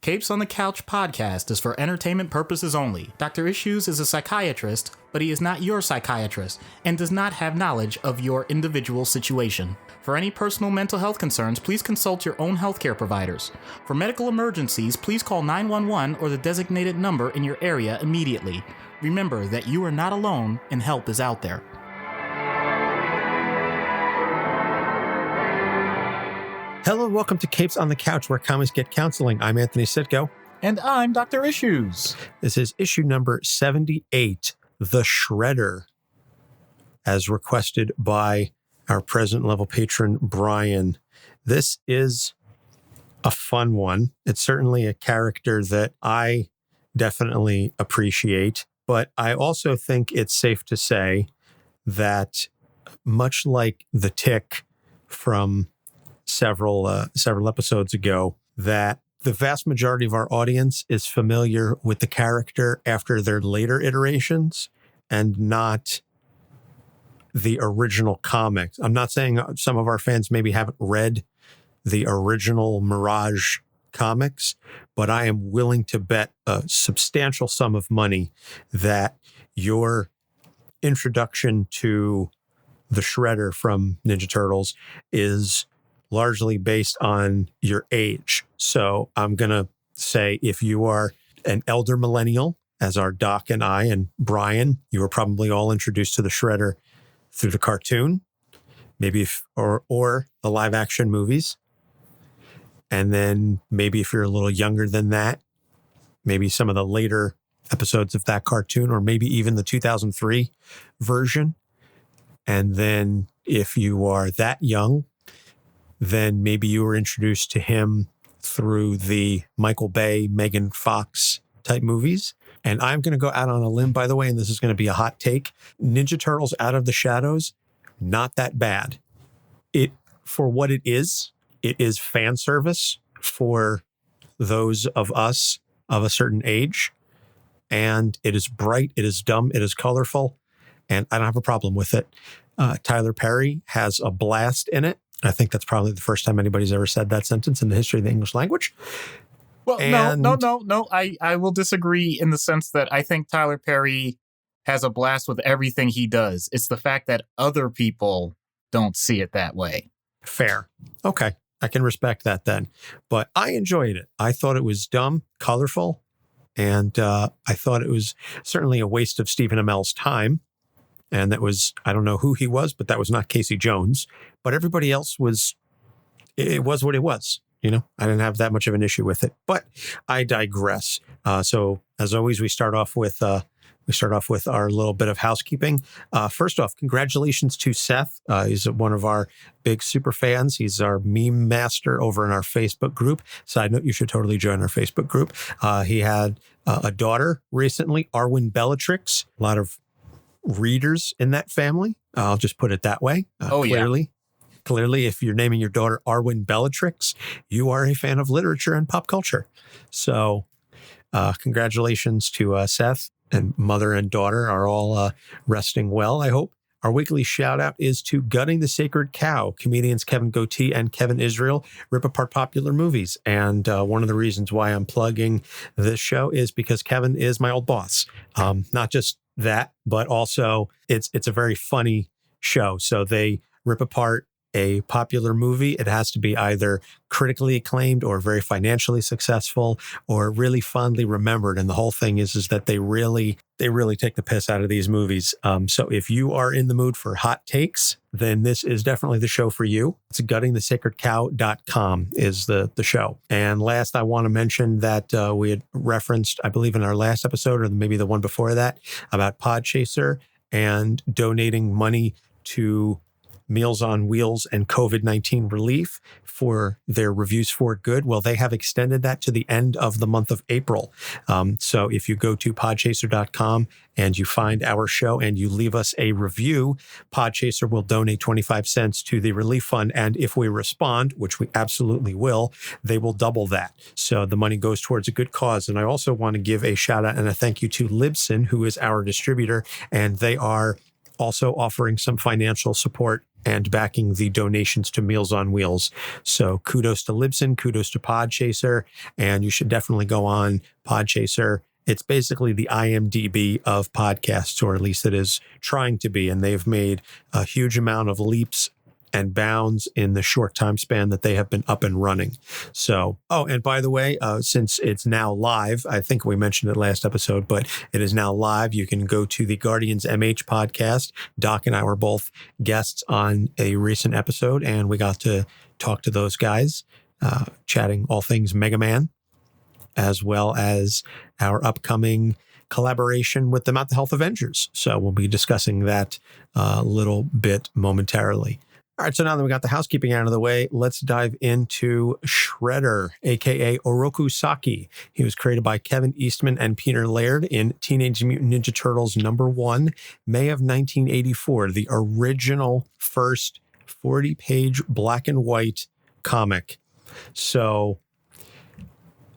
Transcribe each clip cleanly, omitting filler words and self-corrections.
Capes on the Couch podcast is for entertainment purposes only. Dr. Issues is a psychiatrist, but he is not your psychiatrist and does not have knowledge of your individual situation. For any personal mental health concerns, please consult your own healthcare providers. For medical emergencies, please call 911 or the designated number in your area immediately. Remember that you are not alone and help is out there. Hello and welcome to Capes on the Couch, where comics get counseling. I'm Anthony Sitko. And I'm Dr. Issues. This is issue number 78, The Shredder, as requested by our present level patron, Brian. This is a fun one. It's certainly a character that I definitely appreciate, but I also think it's safe to say that much like the Tick from several episodes ago, that the vast majority of our audience is familiar with the character after their later iterations and not the original comics. I'm not saying some of our fans maybe haven't read the original Mirage comics, but I am willing to bet a substantial sum of money that your introduction to the Shredder from Ninja Turtles is largely based on your age. So I'm going to say if you are an elder millennial, as are Doc and I and Brian, you were probably all introduced to the Shredder through the cartoon, maybe or the live action movies. And then maybe if you're a little younger than that, maybe some of the later episodes of that cartoon, or maybe even the 2003 version. And then if you are that young, then maybe you were introduced to him through the Michael Bay, Megan Fox type movies. And I'm going to go out on a limb, by the way, and this is going to be a hot take. Ninja Turtles Out of the Shadows, not that bad. For what it is fan service for those of us of a certain age. And it is bright, it is dumb, it is colorful, and I don't have a problem with it. Tyler Perry has a blast in it. I think that's probably the first time anybody's ever said that sentence in the history of the English language. Well, no. I will disagree in the sense that I think Tyler Perry has a blast with everything he does. It's the fact that other people don't see it that way. Fair. Okay. I can respect that then. But I enjoyed it. I thought it was dumb, colorful, and I thought it was certainly a waste of Stephen Amell's time. And that was, I don't know who he was, but that was not Casey Jones. But everybody else it was what it was. You know, I didn't have that much of an issue with it, but I digress. So as always, we start off with our little bit of housekeeping. First off, congratulations to Seth. He's one of our big super fans. He's our meme master over in our Facebook group. Side note, you should totally join our Facebook group. He had a daughter recently, Arwyn Bellatrix. A lot of readers in that family. I'll just put it that way. Clearly, if you're naming your daughter Arwyn Bellatrix, you are a fan of literature and pop culture. So congratulations to Seth, and mother and daughter are all resting well, I hope. Our weekly shout out is to Gutting the Sacred Cow. Comedians Kevin Goatee and Kevin Israel rip apart popular movies. And one of the reasons why I'm plugging this show is because Kevin is my old boss. Not just that, but also it's a very funny show. So they rip apart a popular movie. It has to be either critically acclaimed or very financially successful or really fondly remembered. And the whole thing is that they really take the piss out of these movies. So if you are in the mood for hot takes, then this is definitely the show for you. It's guttingthesacredcow.com is the show. And last, I want to mention that we had referenced, I believe in our last episode or maybe the one before that, about Podchaser and donating money to Meals on Wheels and COVID-19 relief for their Reviews for Good. Well, they have extended that to the end of the month of April. So if you go to podchaser.com and you find our show and you leave us a review, Podchaser will donate 25 cents to the relief fund. And if we respond, which we absolutely will, they will double that. So the money goes towards a good cause. And I also want to give a shout out and a thank you to Libsyn, who is our distributor, and they are also offering some financial support and backing the donations to Meals on Wheels. So kudos to Libsyn, kudos to Podchaser, and you should definitely go on Podchaser. It's basically the IMDb of podcasts, or at least it is trying to be, and they've made a huge amount of leaps and bounds in the short time span that they have been up and running. So, and by the way, since it's now live, I think we mentioned it last episode, but it is now live. You can go to the Guardians MH podcast. Doc and I were both guests on a recent episode, and we got to talk to those guys, chatting all things Mega Man, as well as our upcoming collaboration with the Mental Health Avengers. So we'll be discussing that a little bit momentarily. All right, so now that we got the housekeeping out of the way, let's dive into Shredder, a.k.a. Oroku Saki. He was created by Kevin Eastman and Peter Laird in Teenage Mutant Ninja Turtles #1, May of 1984, the original first 40-page black and white comic. So,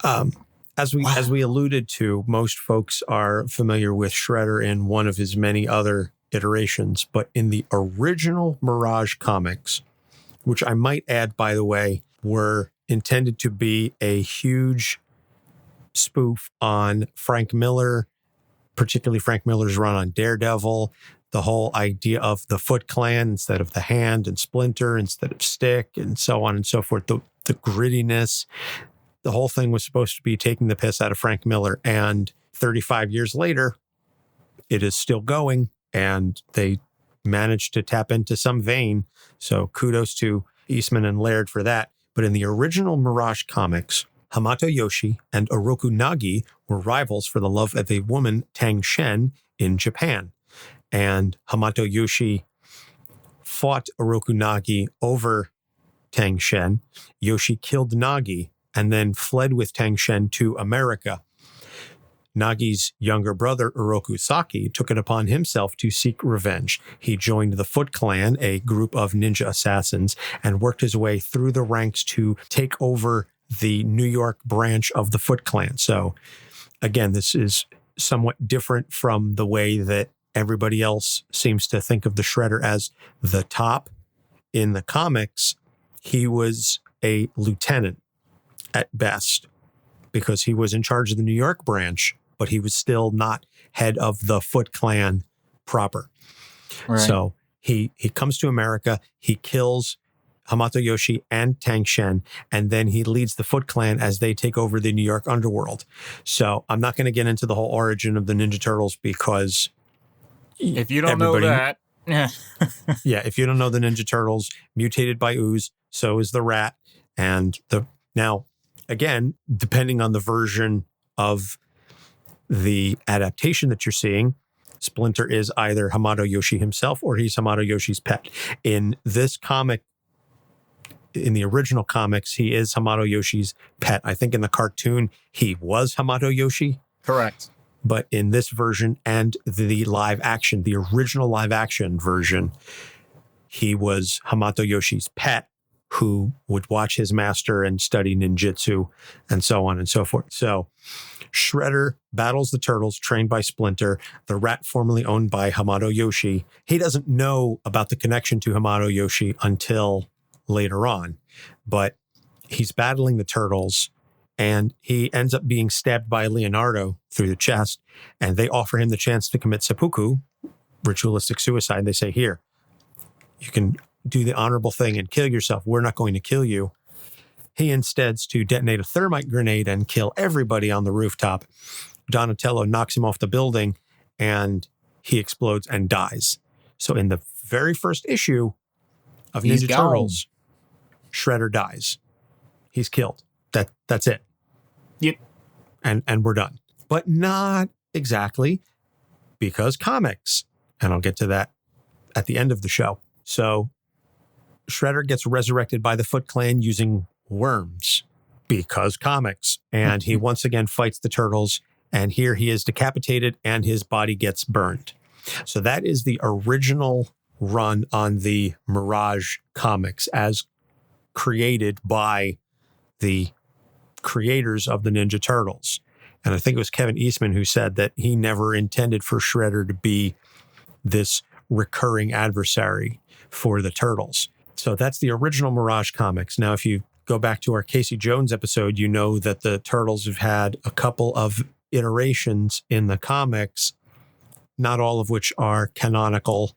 as we alluded to, most folks are familiar with Shredder in one of his many other iterations, but in the original Mirage comics, which I might add, by the way, were intended to be a huge spoof on Frank Miller, particularly Frank Miller's run on Daredevil, the whole idea of the Foot Clan instead of the Hand, and Splinter instead of Stick, and so on and so forth, the grittiness. The whole thing was supposed to be taking the piss out of Frank Miller, and 35 years later, it is still going. And they managed to tap into some vein. So kudos to Eastman and Laird for that. But in the original Mirage comics, Hamato Yoshi and Oroku Nagi were rivals for the love of a woman, Tang Shen, in Japan. And Hamato Yoshi fought Oroku Nagi over Tang Shen. Yoshi killed Nagi and then fled with Tang Shen to America. Nagi's younger brother, Oroku Saki, took it upon himself to seek revenge. He joined the Foot Clan, a group of ninja assassins, and worked his way through the ranks to take over the New York branch of the Foot Clan. So, again, this is somewhat different from the way that everybody else seems to think of the Shredder as the top. In the comics, he was a lieutenant at best, because he was in charge of the New York branch, but he was still not head of the Foot Clan proper. Right. So he comes to America, he kills Hamato Yoshi and Tang Shen, and then he leads the Foot Clan as they take over the New York underworld. So I'm not going to get into the whole origin of the Ninja Turtles, because if you don't know that, yeah, if you don't know the Ninja Turtles, mutated by ooze, so is the rat. And now, again, depending on the version of the adaptation that you're seeing, Splinter is either Hamato Yoshi himself or he's Hamato Yoshi's pet. In this comic, in the original comics, he is Hamato Yoshi's pet. I think in the cartoon, he was Hamato Yoshi. Correct. But in this version and the live action, the original live action version, he was Hamato Yoshi's pet, who would watch his master and study ninjutsu and so on and so forth. So Shredder battles the turtles trained by Splinter, the rat formerly owned by Hamato Yoshi. He doesn't know about the connection to Hamato Yoshi until later on, but he's battling the turtles and he ends up being stabbed by Leonardo through the chest, and they offer him the chance to commit seppuku, ritualistic suicide. They say, here, you can do the honorable thing and kill yourself. We're not going to kill you. He insteads to detonate a thermite grenade and kill everybody on the rooftop. Donatello knocks him off the building and he explodes and dies. So in the very first issue of Ninja Turtles, Shredder dies. He's killed. That's it. Yep. And we're done. But not exactly, because comics. And I'll get to that at the end of the show. So Shredder gets resurrected by the Foot Clan using worms, because comics. And he once again fights the turtles, and here he is decapitated and his body gets burned. So that is the original run on the Mirage comics as created by the creators of the Ninja Turtles. And I think it was Kevin Eastman who said that he never intended for Shredder to be this recurring adversary, for the Turtles. So that's the original Mirage comics. Now, if you go back to our Casey Jones episode, you know that the Turtles have had a couple of iterations in the comics, not all of which are canonical.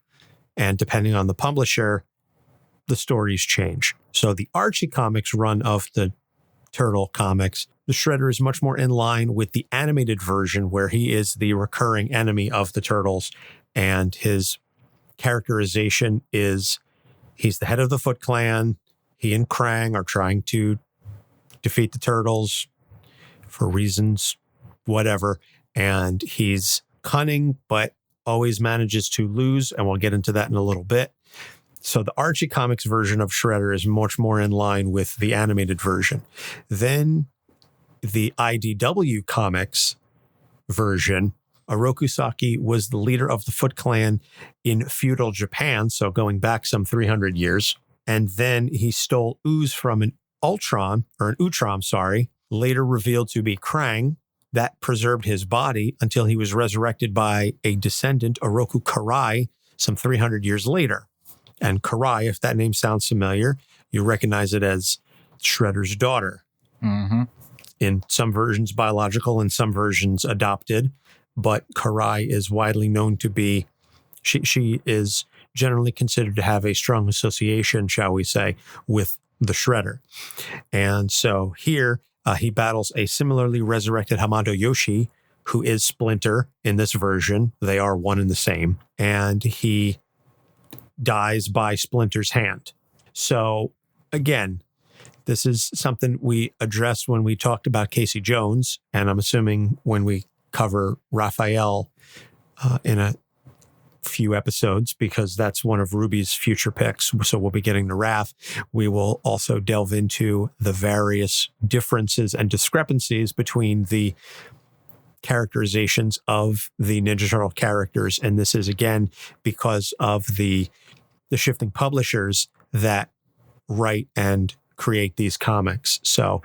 And depending on the publisher, the stories change. So the Archie Comics run of the Turtle comics, the Shredder is much more in line with the animated version where he is the recurring enemy of the Turtles. And his characterization is he's the head of the Foot Clan. He and Krang are trying to defeat the Turtles for reasons, whatever. And he's cunning, but always manages to lose. And we'll get into that in a little bit. So the Archie Comics version of Shredder is much more in line with the animated version. Then the IDW Comics version, Oroku Saki was the leader of the Foot Clan in feudal Japan, so going back some 300 years. And then he stole ooze from an Utrom, later revealed to be Krang, that preserved his body until he was resurrected by a descendant, Oroku Karai, some 300 years later. And Karai, if that name sounds familiar, you recognize it as Shredder's daughter. Mm-hmm. In some versions biological, in some versions adopted. But Karai is widely known to be, she is generally considered to have a strong association, shall we say, with the Shredder. And so here he battles a similarly resurrected Hamato Yoshi, who is Splinter in this version. They are one and the same. And he dies by Splinter's hand. So again, this is something we addressed when we talked about Casey Jones, and I'm assuming when we cover Raphael in a few episodes, because that's one of Ruby's future picks. So we'll be getting to Raph. We will also delve into the various differences and discrepancies between the characterizations of the Ninja Turtle characters. And this is, again, because of the shifting publishers that write and create these comics. So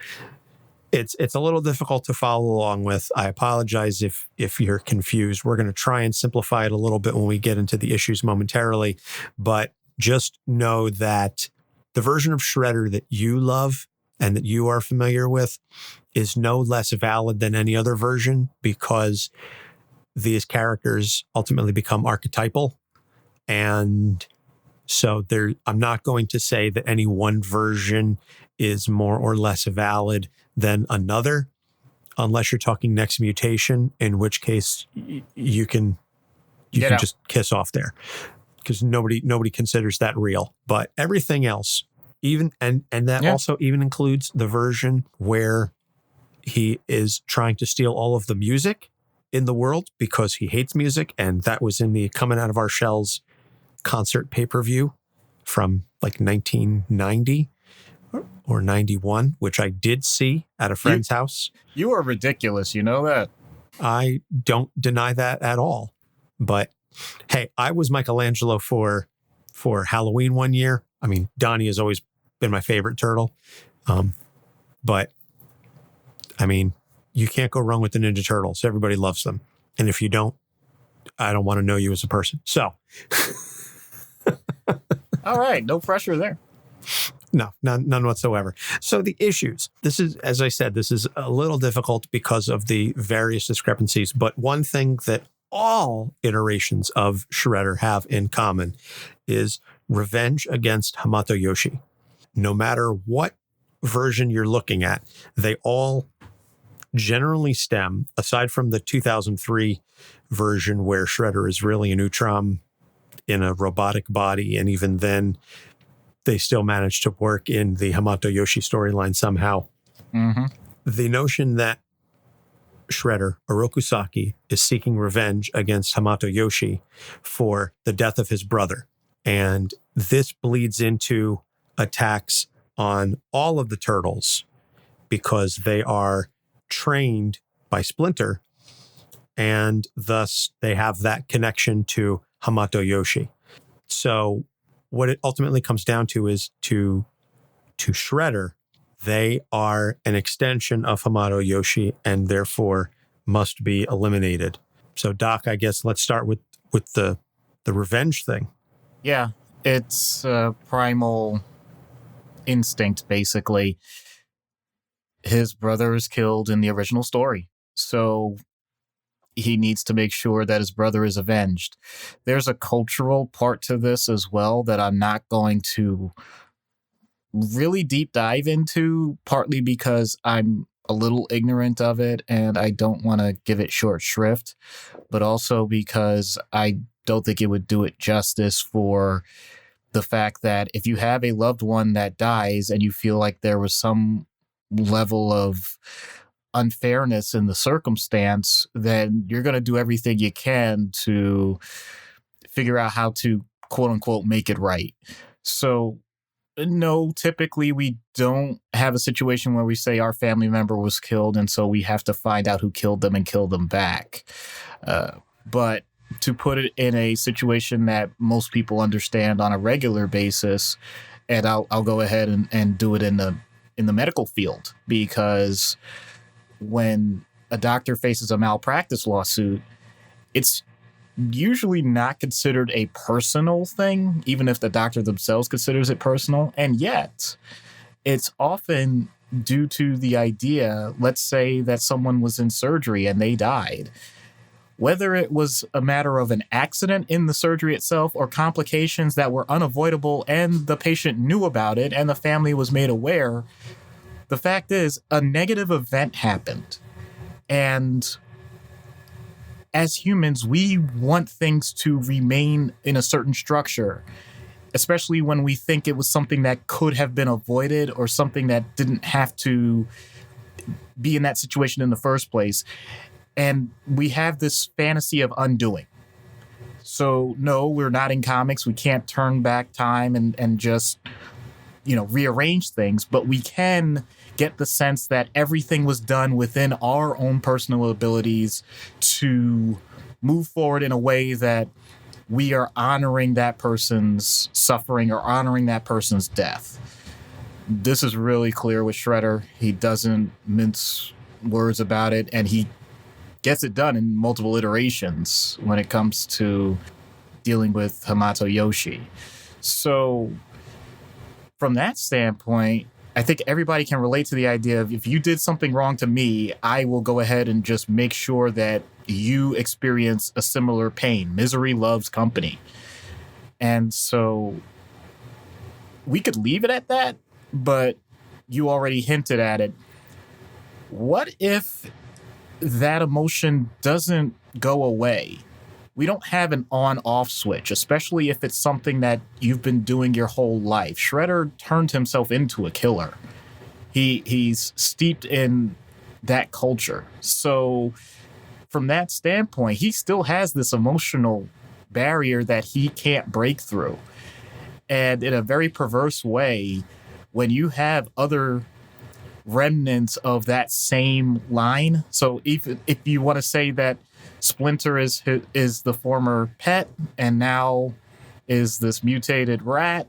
it's a little difficult to follow along with. I apologize if you're confused. We're going to try and simplify it a little bit when we get into the issues momentarily, but just know that the version of Shredder that you love and that you are familiar with is no less valid than any other version, because these characters ultimately become archetypal. And so I'm not going to say that any one version is more or less valid than another, unless you're talking next mutation, in which case you can just kiss off there, because nobody considers that real. But everything else, even and that also even includes the version where he is trying to steal all of the music in the world because he hates music, and that was in the Coming Out of Our Shells concert pay-per-view from like 1990 or 91, which I did see at a friend's house. You are ridiculous. You know that. I don't deny that at all. But hey, I was Michelangelo for Halloween one year. I mean, Donnie has always been my favorite turtle. But I mean, you can't go wrong with the Ninja Turtles. Everybody loves them. And if you don't, I don't want to know you as a person. So. All right. No pressure there. No, none whatsoever. So the issues, this is, as I said, this is a little difficult because of the various discrepancies. But one thing that all iterations of Shredder have in common is revenge against Hamato Yoshi. No matter what version you're looking at, they all generally stem, aside from the 2003 version where Shredder is really an Utrom in a robotic body, and even then they still managed to work in the Hamato Yoshi storyline somehow. Mm-hmm. The notion that Shredder, Oroku Saki, is seeking revenge against Hamato Yoshi for the death of his brother. And this bleeds into attacks on all of the turtles because they are trained by Splinter, and thus they have that connection to Hamato Yoshi. So what it ultimately comes down to is to Shredder, they are an extension of Hamato Yoshi and therefore must be eliminated. So Doc, I guess let's start with the revenge thing. Yeah. It's a primal instinct, basically. His brother is killed in the original story, so he needs to make sure that his brother is avenged. There's a cultural part to this as well that I'm not going to really deep dive into, partly because I'm a little ignorant of it and I don't want to give it short shrift, but also because I don't think it would do it justice for the fact that if you have a loved one that dies and you feel like there was some level of unfairness in the circumstance, then you're going to do everything you can to figure out how to quote unquote make it right. So no, typically we don't have a situation where we say our family member was killed and so we have to find out who killed them and kill them back. But to put it in a situation that most people understand on a regular basis, and I'll go ahead and do it in the medical field, because when a doctor faces a malpractice lawsuit, it's usually not considered a personal thing, even if the doctor themselves considers it personal. And yet, it's often due to the idea, let's say that someone was in surgery and they died. Whether it was a matter of an accident in the surgery itself or complications that were unavoidable and the patient knew about it and the family was made aware, the fact is a negative event happened. And as humans, we want things to remain in a certain structure, especially when we think it was something that could have been avoided or something that didn't have to be in that situation in the first place. And we have this fantasy of undoing. So no, we're not in comics. We can't turn back time and just, rearrange things, but we can get the sense that everything was done within our own personal abilities to move forward in a way that we are honoring that person's suffering or honoring that person's death. This is really clear with Shredder. He doesn't mince words about it, and he gets it done in multiple iterations when it comes to dealing with Hamato Yoshi. So from that standpoint, I think everybody can relate to the idea of if you did something wrong to me, I will go ahead and just make sure that you experience a similar pain. Misery loves company. And so we could leave it at that, but you already hinted at it. What if that emotion doesn't go away? We don't have an on-off switch, especially if it's something that you've been doing your whole life. Shredder turned himself into a killer. He's steeped in that culture. So from that standpoint, he still has this emotional barrier that he can't break through. And in a very perverse way, when you have other remnants of that same line, so if you want to say that Splinter is the former pet and now is this mutated rat,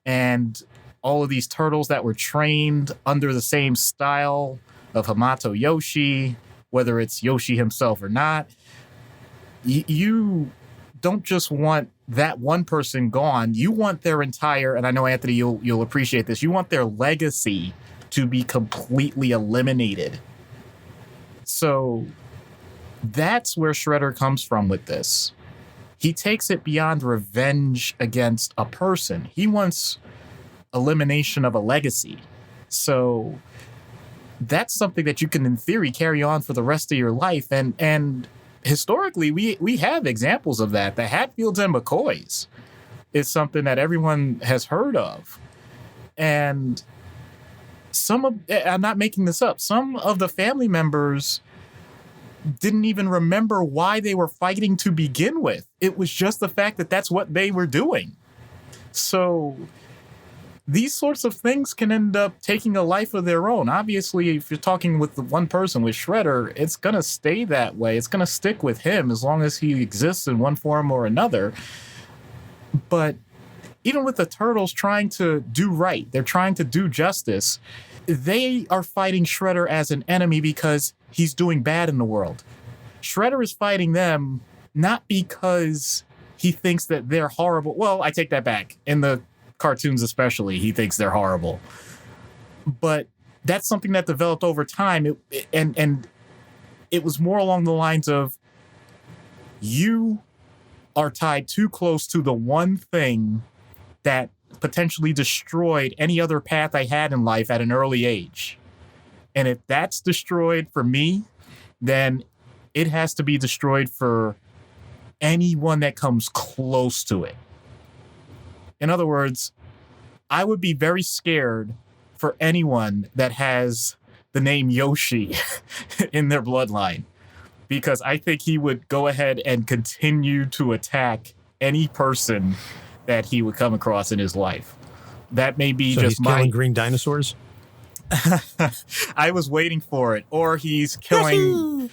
and all of these turtles that were trained under the same style of Hamato Yoshi, whether it's Yoshi himself or not, you don't just want that one person gone. You want their entire, and I know, Anthony, you'll appreciate this, you want their legacy to be completely eliminated. So that's where Shredder comes from with this. He takes it beyond revenge against a person. He wants elimination of a legacy. So that's something that you can, in theory, carry on for the rest of your life. And historically, we have examples of that. The Hatfields and McCoys is something that everyone has heard of. And I'm not making this up, some of the family members didn't even remember why they were fighting to begin with. It was just the fact that that's what they were doing. So these sorts of things can end up taking a life of their own. Obviously, if you're talking with the one person, with Shredder, it's going to stay that way. It's going to stick with him as long as he exists in one form or another. But even with the Turtles trying to do right, they're trying to do justice, they are fighting Shredder as an enemy because he's doing bad in the world. Shredder is fighting them not because he thinks that they're horrible. Well, I take that back. In the cartoons especially, he thinks they're horrible. But that's something that developed over time. And it was more along the lines of, you are tied too close to the one thing that potentially destroyed any other path I had in life at an early age. And if that's destroyed for me, then it has to be destroyed for anyone that comes close to it. In other words, I would be very scared for anyone that has the name Yoshi in their bloodline, because I think he would go ahead and continue to attack any person that he would come across in his life. That may be so just he's killing green dinosaurs? I was waiting for it. Or he's killing,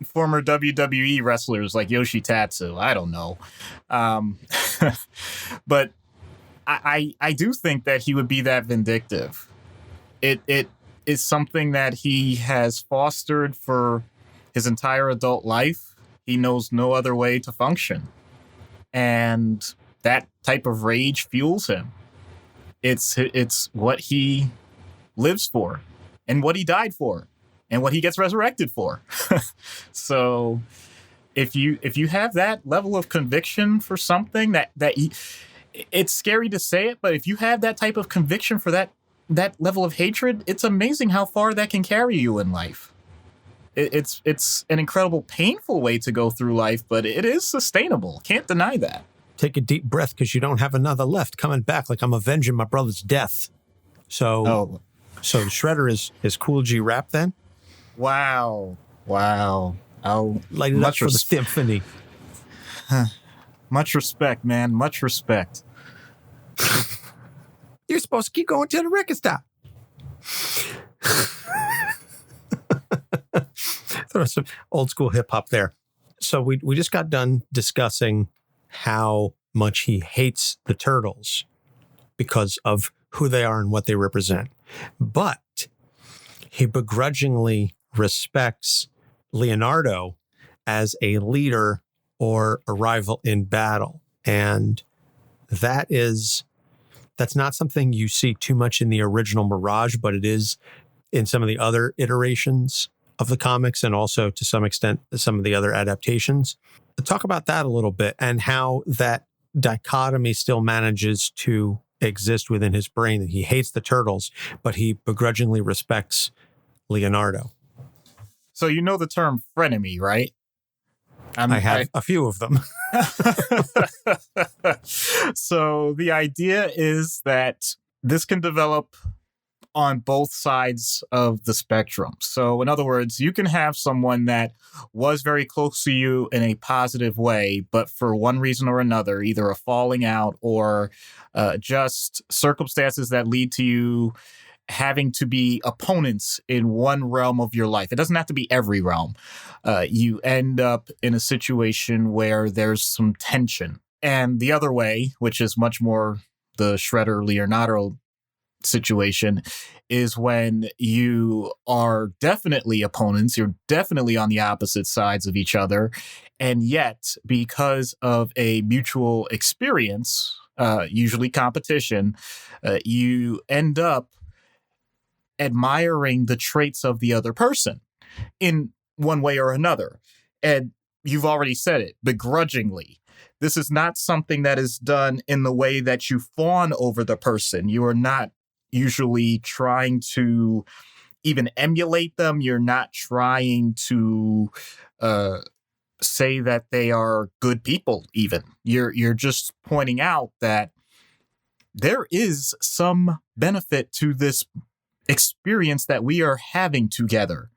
former WWE wrestlers like Yoshi Tatsu. I don't know. But I do think that he would be that vindictive. It is something that he has fostered for his entire adult life. He knows no other way to function. And that type of rage fuels him. It's what he lives for, and what he died for, and what he gets resurrected for. So if you have that level of conviction for something it's scary to say it, but if you have that type of conviction for that level of hatred, it's amazing how far that can carry you in life. It's an incredible, painful way to go through life, but it is sustainable. Can't deny that. Take a deep breath, because you don't have another left coming back, like I'm avenging my brother's death. So Shredder is Cool G Rap then? Wow. I'll light it up for the symphony. Much respect, man. Much respect. You're supposed to keep going to the record stop. Throw some old school hip hop there. So we just got done discussing how much he hates the turtles because of who they are and what they represent. But he begrudgingly respects Leonardo as a leader or a rival in battle. And that's not something you see too much in the original Mirage, but it is in some of the other iterations of the comics, and also to some extent some of the other adaptations. Talk about that a little bit, and how that dichotomy still manages to exist within his brain, that he hates the turtles, but he begrudgingly respects Leonardo. So you know the term frenemy, right? I have a few of them. So the idea is that this can develop on both sides of the spectrum. So in other words, you can have someone that was very close to you in a positive way, but for one reason or another, either a falling out or just circumstances that lead to you having to be opponents in one realm of your life. It doesn't have to be every realm. You end up in a situation where there's some tension. And the other way, which is much more the Shredder Leonardo situation, is when you are definitely opponents, you're definitely on the opposite sides of each other, and yet because of a mutual experience, usually competition, you end up admiring the traits of the other person in one way or another. And you've already said it, begrudgingly. This is not something that is done in the way that you fawn over the person. You are not usually trying to even emulate them. You're not trying to say that they are good people even. You're just pointing out that there is some benefit to this experience that we are having together.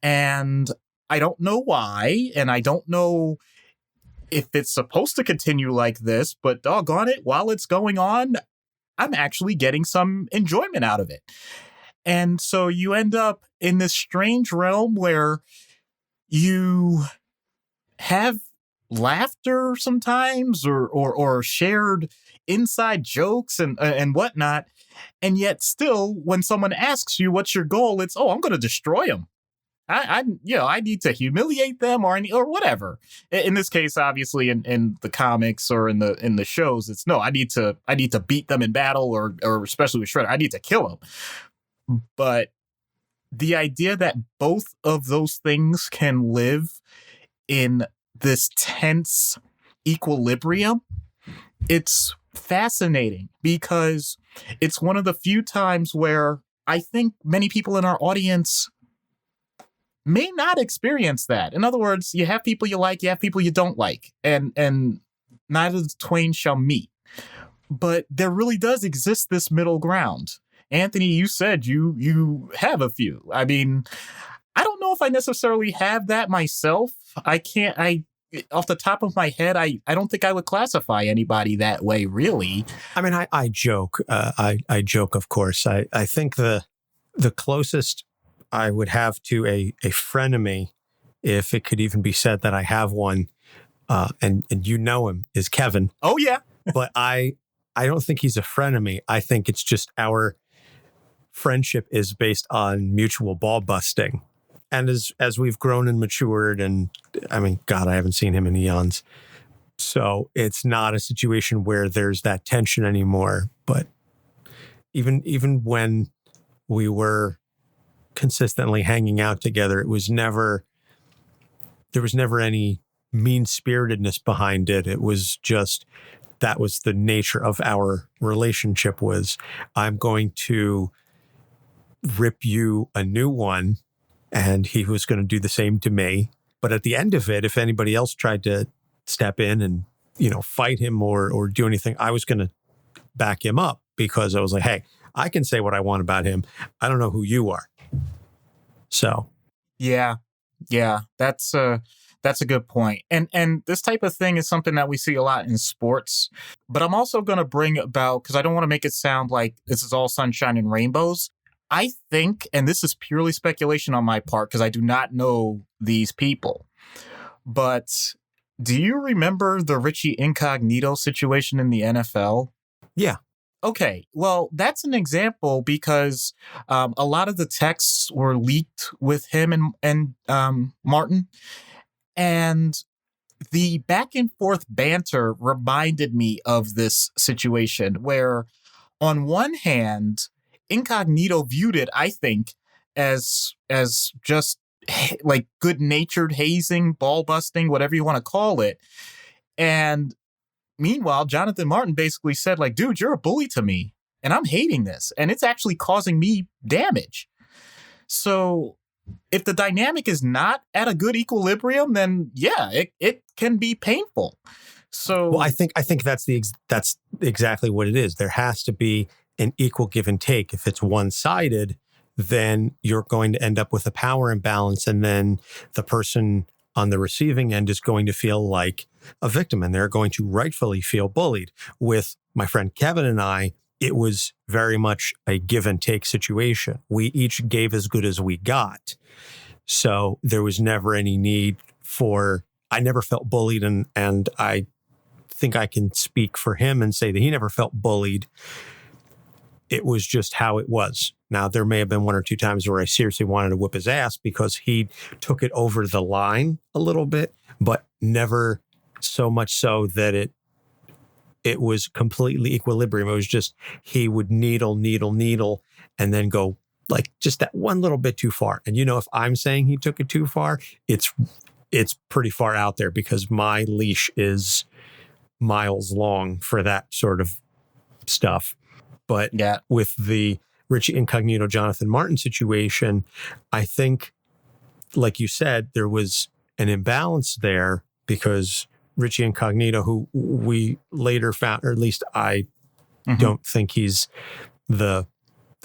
And I don't know why, and I don't know if it's supposed to continue like this, but doggone it, while it's going on, I'm actually getting some enjoyment out of it. And so you end up in this strange realm where you have laughter sometimes or shared inside jokes and whatnot. And yet still, when someone asks you what's your goal, it's, I'm going to destroy them. I need to humiliate them or whatever. In this case, obviously, in the comics or in the shows, it's no. I need to beat them in battle, or especially with Shredder, I need to kill them. But the idea that both of those things can live in this tense equilibrium, it's fascinating because it's one of the few times where I think many people in our audience may not experience that. In other words, you have people you like, you have people you don't like, and neither the twain shall meet. But there really does exist this middle ground. Anthony, you said you have a few. I mean, I don't know if I necessarily have that myself. Off the top of my head, I don't think I would classify anybody that way, really. I mean, I joke. I joke, of course. I think the closest I would have to a frenemy, if it could even be said that I have one, and you know him, is Kevin. Oh, yeah. But I don't think he's a frenemy. I think it's just our friendship is based on mutual ball busting. And as we've grown and matured, and I mean, God, I haven't seen him in eons. So it's not a situation where there's that tension anymore. But even when we were consistently hanging out together, there was never any mean-spiritedness behind it. It was just, that was the nature of our relationship, was I'm going to rip you a new one, and he was going to do the same to me. But at the end of it, if anybody else tried to step in and, fight him or do anything, I was going to back him up, because I was like, hey, I can say what I want about him. I don't know who you are. So. Yeah, that's a good point. And this type of thing is something that we see a lot in sports. But I'm also going to bring about, because I don't want to make it sound like this is all sunshine and rainbows. I think, and this is purely speculation on my part, because I do not know these people, but do you remember the Richie Incognito situation in the NFL? Yeah. Okay, well, that's an example because a lot of the texts were leaked with him and Martin, and the back and forth banter reminded me of this situation where, on one hand, Incognito viewed it, I think, as just like good-natured hazing, ball busting, whatever you want to call it. And meanwhile, Jonathan Martin basically said, like, dude, you're a bully to me, and I'm hating this, and it's actually causing me damage. So if the dynamic is not at a good equilibrium, then yeah, it can be painful. So well, I think that's exactly what it is. There has to be an equal give and take. If it's one-sided, then you're going to end up with a power imbalance, and then the person on the receiving end is going to feel like a victim, and they're going to rightfully feel bullied. With my friend Kevin and I, it was very much a give and take situation. We each gave as good as we got. So there was never any need for, I never felt bullied, and I think I can speak for him and say that he never felt bullied. It was just how it was. Now, there may have been one or two times where I seriously wanted to whip his ass because he took it over the line a little bit, but never so much so that it was completely equilibrium. It was just, he would needle, and then go like just that one little bit too far. And if I'm saying he took it too far, it's pretty far out there, because my leash is miles long for that sort of stuff. But yeah, with the Richie Incognito, Jonathan Martin situation, I think, like you said, there was an imbalance there, because Richie Incognito, who we later found, or at least I don't think he's the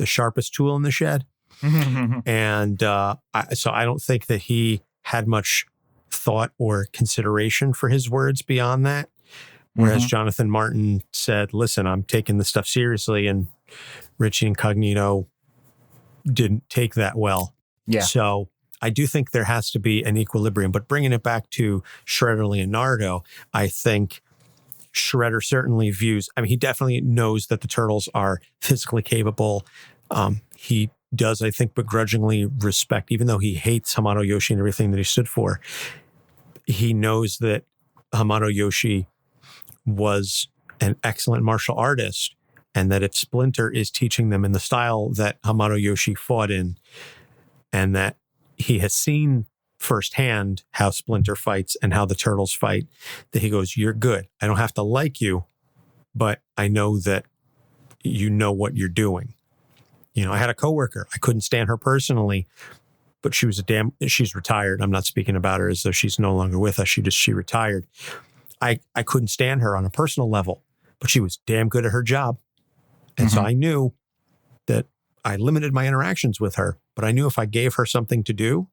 sharpest tool in the shed. And so I don't think that he had much thought or consideration for his words beyond that. Whereas Jonathan Martin said, listen, I'm taking this stuff seriously, and Richie Incognito didn't take that well. Yeah. So I do think there has to be an equilibrium. But bringing it back to Shredder Leonardo, I think Shredder certainly views, I mean, he definitely knows that the Turtles are physically capable. He does, I think, begrudgingly respect, even though he hates Hamato Yoshi and everything that he stood for, he knows that Hamato Yoshi was an excellent martial artist, and that if Splinter is teaching them in the style that Hamato Yoshi fought in, and that he has seen firsthand how Splinter fights and how the turtles fight, that he goes, you're good. I don't have to like you, but I know that you know what you're doing. You know, I had a coworker. I couldn't stand her personally, but she's retired. I'm not speaking about her as though she's no longer with us. She retired. I couldn't stand her on a personal level, but she was damn good at her job. And so I knew that I limited my interactions with her, but I knew if I gave her something to do,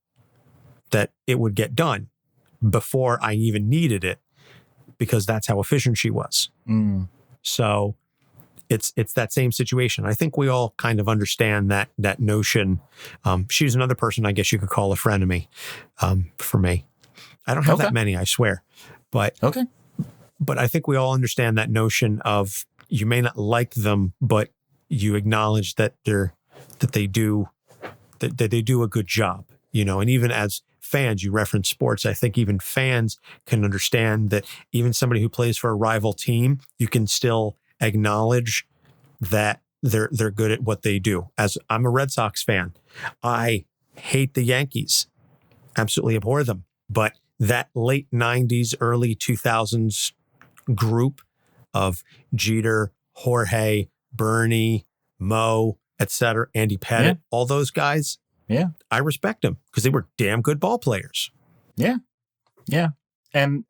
that it would get done before I even needed it, because that's how efficient she was. So it's that same situation. I think we all kind of understand that notion. She's another person I guess you could call a frenemy for me. I don't have that many, I swear. But I think we all understand that notion of, you may not like them, but you acknowledge that they do a good job, you know. And even as fans, you reference sports, I think even fans can understand that even somebody who plays for a rival team, you can still acknowledge that they're good at what they do. As I'm a Red Sox fan, I hate the Yankees, absolutely abhor them, but that late 90s, early 2000s group of Jeter, Jorge, Bernie, Mo, etc., Andy Pettit, all those guys, I respect them because they were damn good ball players. Yeah. And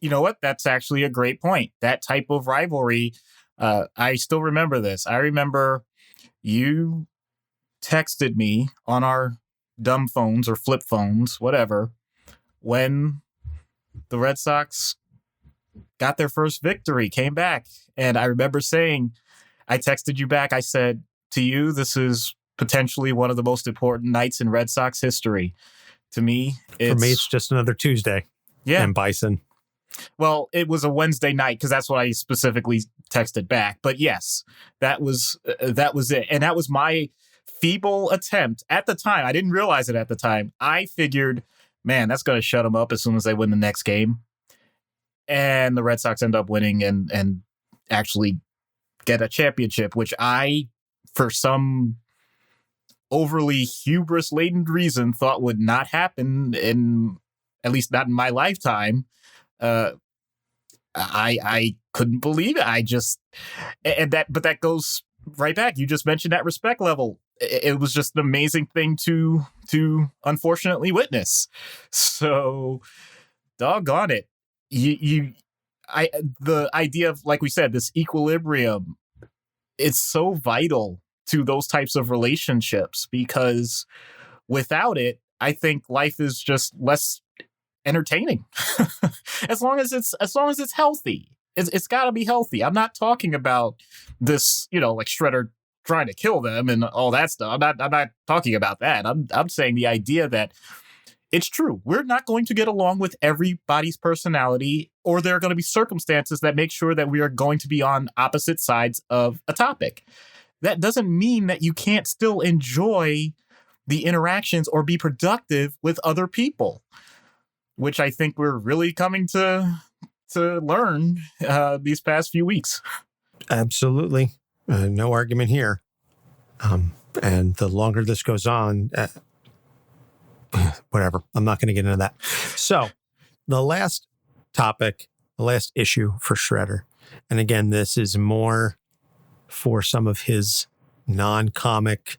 you know what? That's actually a great point. That type of rivalry, I still remember this. I remember you texted me on our dumb phones or flip phones, whatever, when the Red Sox got their first victory, came back. And I remember saying, I texted you back, I said to you, this is potentially one of the most important nights in Red Sox history. For me, it's just another Tuesday. Yeah. And Bison. Well, it was a Wednesday night because that's what I specifically texted back. But yes, that was it. And that was my feeble attempt at the time. I didn't realize it at the time. I figured, man, that's going to shut them up as soon as they win the next game. And the Red Sox end up winning and actually get a championship, which I, for some overly hubris-laden reason, thought would not happen, at least not in my lifetime. I couldn't believe it. But that goes right back. You just mentioned that respect level. It was just an amazing thing to unfortunately witness. So, doggone it. The idea of, like we said, this equilibrium, it's so vital to those types of relationships, because without it, I think life is just less entertaining. as long as it's healthy. It's got to be healthy. I'm not talking about this, like Shredder trying to kill them and all that stuff. I'm not talking about that. I'm saying the idea that it's true. We're not going to get along with everybody's personality, or there are going to be circumstances that make sure that we are going to be on opposite sides of a topic. That doesn't mean that you can't still enjoy the interactions or be productive with other people, which I think we're really coming to learn these past few weeks. Absolutely. No argument here. And the longer this goes on, whatever. I'm not going to get into that. So the last topic, the last issue for Shredder, and again, this is more for some of his non-comic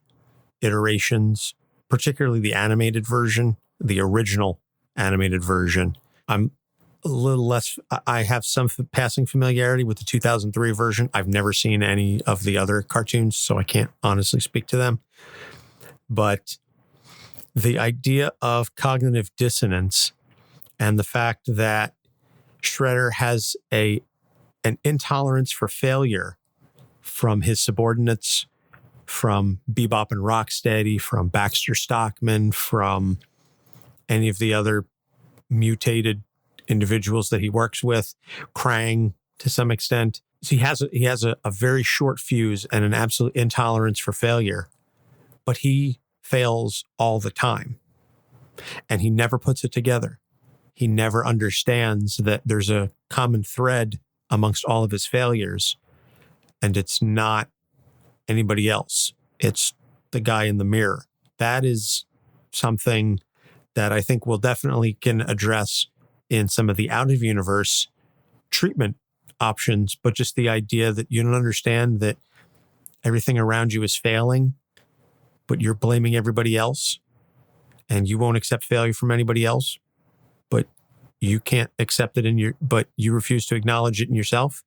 iterations, particularly the animated version, the original animated version. I'm a little less, I have some passing familiarity with the 2003 version. I've never seen any of the other cartoons, so I can't honestly speak to them. But the idea of cognitive dissonance and the fact that Shredder has an intolerance for failure from his subordinates, from Bebop and Rocksteady, from Baxter Stockman, from any of the other mutated individuals that he works with, Krang to some extent. So he has a very short fuse and an absolute intolerance for failure. but he fails all the time. And he never puts it together. He never understands that there's a common thread amongst all of his failures, and it's not anybody else. It's the guy in the mirror. That is something that I think we'll definitely can address in some of the out-of-universe treatment options, but just the idea that you don't understand that everything around you is failing, but you're blaming everybody else, and you won't accept failure from anybody else, but you can't accept it but you refuse to acknowledge it in yourself.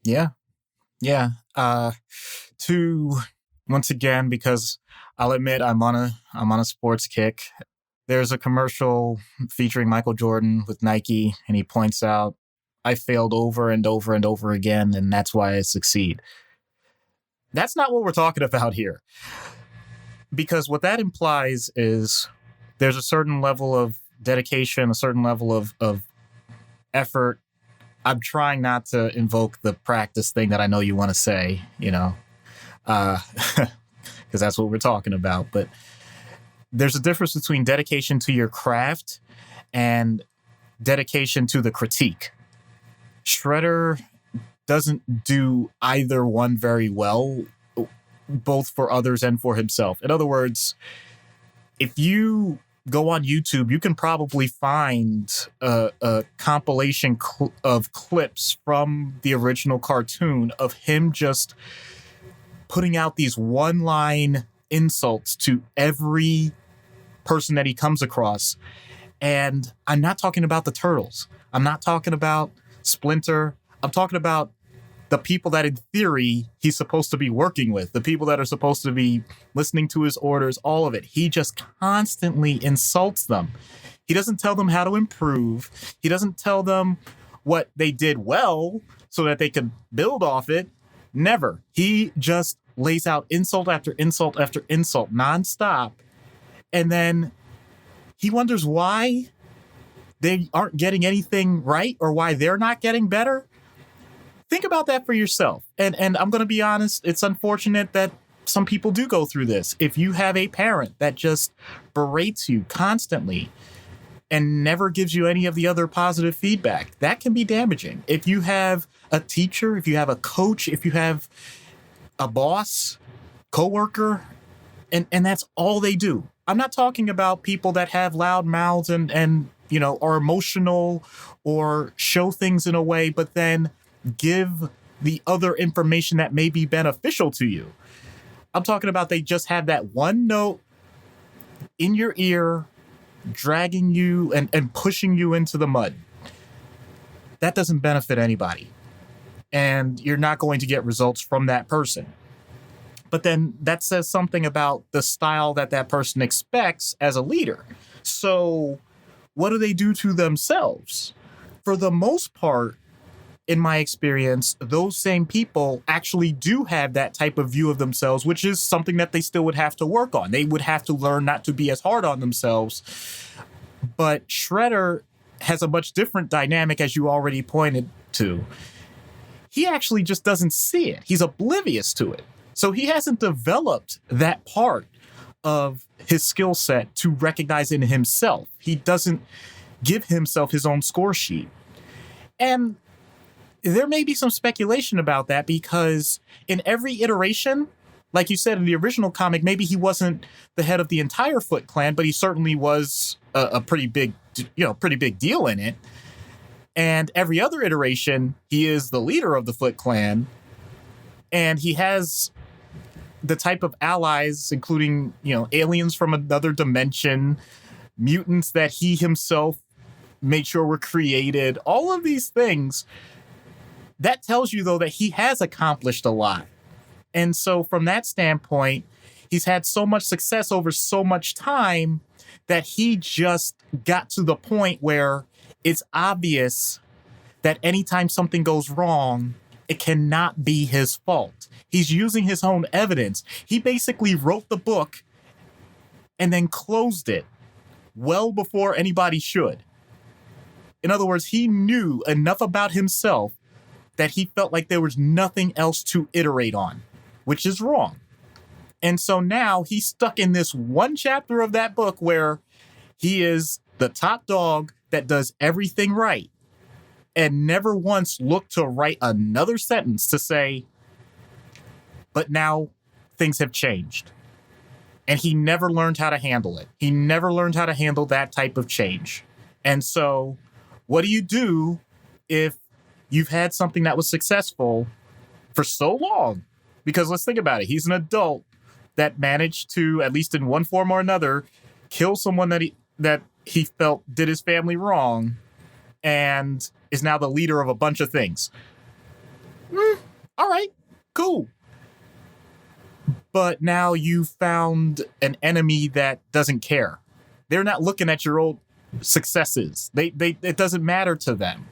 Yeah. Once again, because I'll admit I'm on a sports kick. There's a commercial featuring Michael Jordan with Nike, and he points out, I failed over and over and over again, and that's why I succeed. That's not what we're talking about here. Because what that implies is there's a certain level of dedication, a certain level of effort. I'm trying not to invoke the practice thing that I know you want to say, because that's what we're talking about. But there's a difference between dedication to your craft and dedication to the critique. Shredder doesn't do either one very well, both for others and for himself. In other words, if you go on YouTube, you can probably find a compilation of clips from the original cartoon of him just putting out these one-line insults to every person that he comes across. And I'm not talking about the Turtles. I'm not talking about Splinter. I'm talking about the people that in theory he's supposed to be working with, the people that are supposed to be listening to his orders, all of it. He just constantly insults them. He doesn't tell them how to improve. He doesn't tell them what they did well so that they could build off it. Never. He just lays out insult after insult after insult nonstop. And then he wonders why they aren't getting anything right or why they're not getting better. Think about that for yourself. And I'm going to be honest, it's unfortunate that some people do go through this. If you have a parent that just berates you constantly and never gives you any of the other positive feedback, that can be damaging. If you have a teacher, if you have a coach, if you have a boss, coworker, and that's all they do. I'm not talking about people that have loud mouths and are emotional or show things in a way, but then give the other information that may be beneficial to you. I'm talking about they just have that one note in your ear, dragging you and pushing you into the mud. That doesn't benefit anybody. And you're not going to get results from that person. But then that says something about the style that person expects as a leader. So what do they do to themselves? For the most part, in my experience, those same people actually do have that type of view of themselves, which is something that they still would have to work on. They would have to learn not to be as hard on themselves. But Shredder has a much different dynamic, as you already pointed to. He actually just doesn't see it. He's oblivious to it. So he hasn't developed that part of his skill set to recognize in himself. He doesn't give himself his own score sheet. And there may be some speculation about that because in every iteration, like you said in the original comic, maybe he wasn't the head of the entire Foot Clan, but he certainly was a pretty big deal in it. And every other iteration, he is the leader of the Foot Clan, and he has the type of allies, including, aliens from another dimension, mutants that he himself made sure were created, all of these things. That tells you, though, that he has accomplished a lot. And so from that standpoint, he's had so much success over so much time that he just got to the point where it's obvious that anytime something goes wrong, it cannot be his fault. He's using his own evidence. He basically wrote the book and then closed it well before anybody should. In other words, he knew enough about himself that he felt like there was nothing else to iterate on, which is wrong. And so now he's stuck in this one chapter of that book where he is the top dog that does everything right and never once looked to write another sentence to say, but now things have changed. And he never learned how to handle it. He never learned how to handle that type of change. And so what do you do if you've had something that was successful for so long? Because let's think about it. He's an adult that managed to, at least in one form or another, kill someone that he felt did his family wrong and is now the leader of a bunch of things. All right, cool. But now you found an enemy that doesn't care. They're not looking at your old successes. It doesn't matter to them.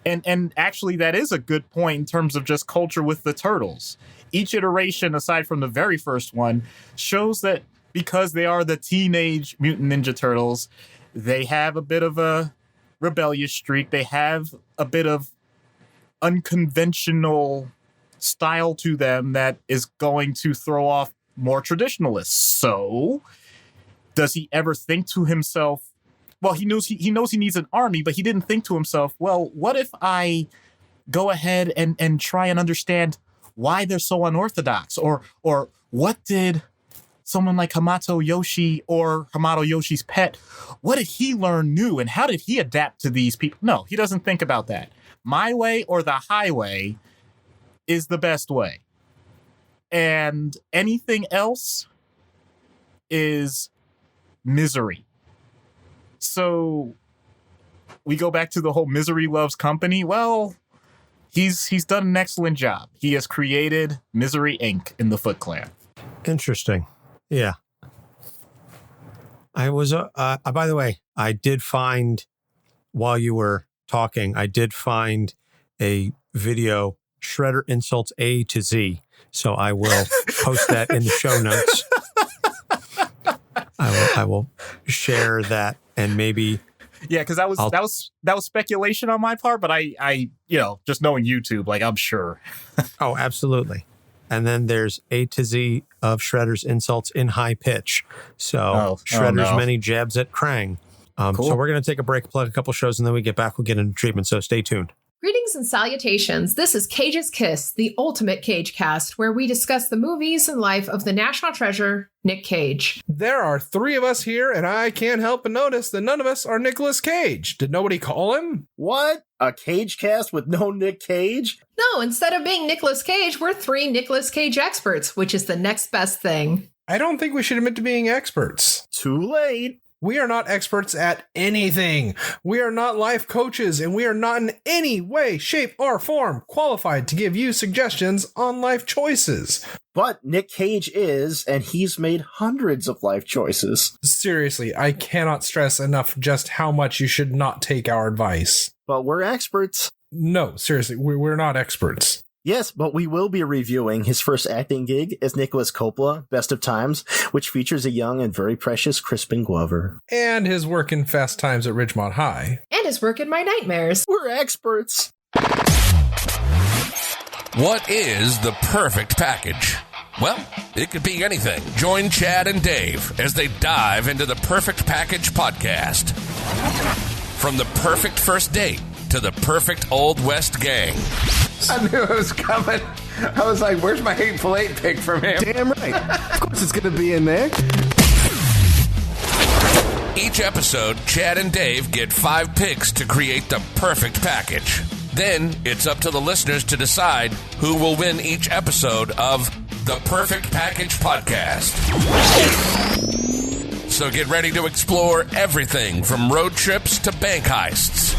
And actually, that is a good point in terms of just culture with the turtles. Each iteration, aside from the very first one, shows that because they are the teenage Mutant Ninja Turtles, they have a bit of a rebellious streak. They have a bit of unconventional style to them that is going to throw off more traditionalists. So, does he ever think to himself, well, he knows he needs an army, but he didn't think to himself, well, what if I go ahead and try and understand why they're so unorthodox? Or what did someone like Hamato Yoshi or Hamato Yoshi's pet, what did he learn new and how did he adapt to these people? No, he doesn't think about that. My way or the highway is the best way. And anything else is misery. So we go back to the whole misery loves company. Well, he's done an excellent job. He has created Misery Inc. in the Foot Clan. Interesting. Yeah. I was, by the way, I did find, while you were talking, I did find a video, Shredder Insults A to Z. So I will post that in the show notes. I will share that and maybe. Yeah, because that was speculation on my part, but I just knowing YouTube, like I'm sure. Oh, absolutely. And then there's A to Z of Shredder's insults in high pitch. So Shredder's many jabs at Krang. Cool. So we're going to take a break, plug a couple shows, and then we get back. We'll get into treatment. So stay tuned. Greetings and salutations. This is Cage's Kiss, the ultimate Cage cast, where we discuss the movies and life of the national treasure, Nick Cage. There are three of us here, and I can't help but notice that none of us are Nicolas Cage. Did nobody call him? What? A Cage cast with no Nick Cage? No, instead of being Nicolas Cage, we're three Nicolas Cage experts, which is the next best thing. I don't think we should admit to being experts. Too late. We are not experts at anything. We are not life coaches, and we are not in any way, shape, or form qualified to give you suggestions on life choices. But Nick Cage is, and he's made hundreds of life choices. Seriously, I cannot stress enough just how much you should not take our advice. But we're experts. No, seriously, we're not experts. Yes, but we will be reviewing his first acting gig as Nicholas Coppola, Best of Times, which features a young and very precious Crispin Glover. And his work in Fast Times at Ridgemont High. And his work in My Nightmares. We're experts. What is the perfect package? Well, it could be anything. Join Chad and Dave as they dive into the Perfect Package podcast. From the perfect first date to the perfect Old West gang. I knew it was coming. I was like, where's my Hateful Eight pick from him? Damn right. Of course it's going to be in there. Each episode, Chad and Dave get 5 picks to create the perfect package. Then, it's up to the listeners to decide who will win each episode of the Perfect Package podcast. So get ready to explore everything from road trips to bank heists.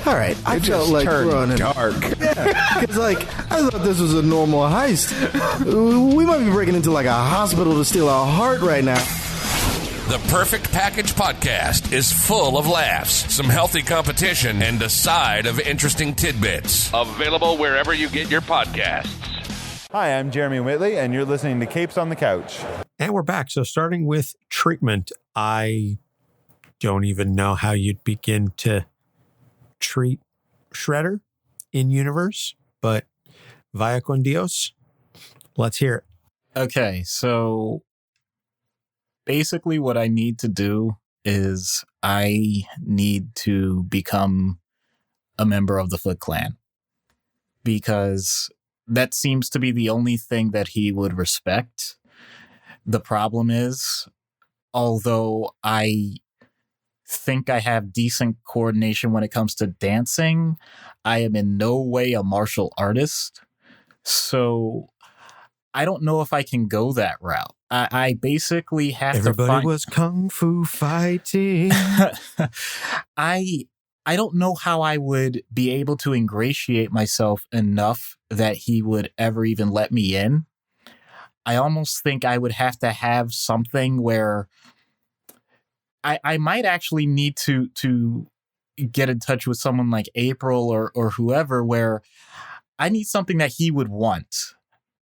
All right, I felt like running dark. Yeah, because I thought this was a normal heist. We might be breaking into like a hospital to steal our heart right now. The Perfect Package podcast is full of laughs, some healthy competition, and a side of interesting tidbits. Available wherever you get your podcasts. Hi, I'm Jeremy Whitley, and you're listening to Capes on the Couch. And we're back. So starting with treatment, I don't even know how you'd begin to treat Shredder in universe, but vaya con Dios, let's hear it. Okay, so basically what I need to do is I need to become a member of the Foot Clan, because that seems to be the only thing that he would respect. The problem is, although I think I have decent coordination when it comes to dancing, I am in no way a martial artist. So I don't know if I can go that route. I basically have Everybody was kung fu fighting. I don't know how I would be able to ingratiate myself enough that he would ever even let me in. I almost think I would have to have something where I might actually need to get in touch with someone like April or whoever, where I need something that he would want.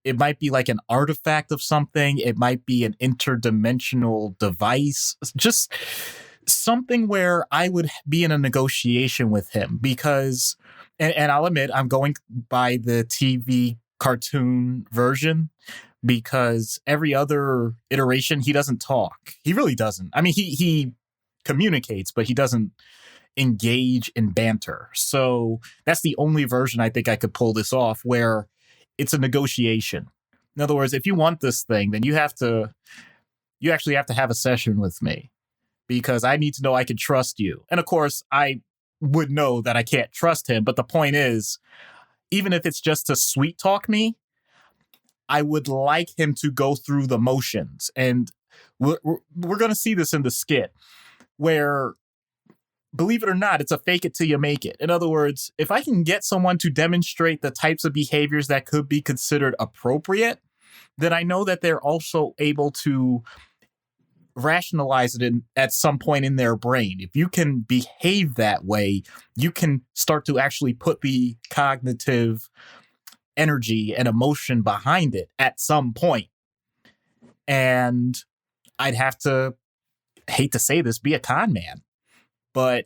It might be like an artifact of something. It might be an interdimensional device. Just something where I would be in a negotiation with him, because, and I'll admit, I'm going by the TV cartoon version, because every other iteration, he doesn't talk. He really doesn't. I mean, he communicates, but he doesn't engage in banter. So that's the only version I think I could pull this off, where it's a negotiation. In other words, if you want this thing, then you actually have to have a session with me, because I need to know I can trust you. And of course, I would know that I can't trust him. But the point is, even if it's just to sweet talk me, I would like him to go through the motions. And we're going to see this in the skit, where, believe it or not, it's a fake it till you make it. In other words, if I can get someone to demonstrate the types of behaviors that could be considered appropriate, then I know that they're also able to rationalize it at some point in their brain. If you can behave that way, you can start to actually put the cognitive energy and emotion behind it at some point. And I'd have to, hate to say this, be a con man. But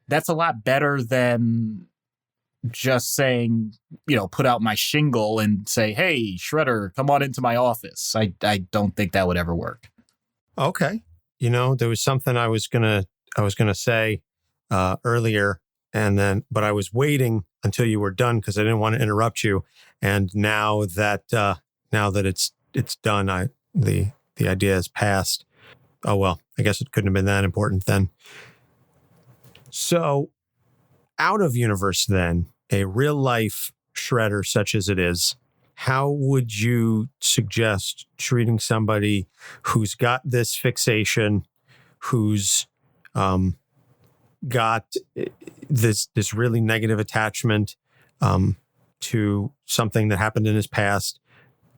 that's a lot better than just saying, put out my shingle and say, hey, Shredder, come on into my office. I don't think that would ever work. Okay. There was something I was gonna say earlier, but I was waiting until you were done because I didn't want to interrupt you. And now that it's done, the idea has passed. Oh well, I guess it couldn't have been that important then. So, out of universe then, a real life Shredder such as it is, how would you suggest treating somebody who's got this fixation, who's got this really negative attachment to something that happened in his past?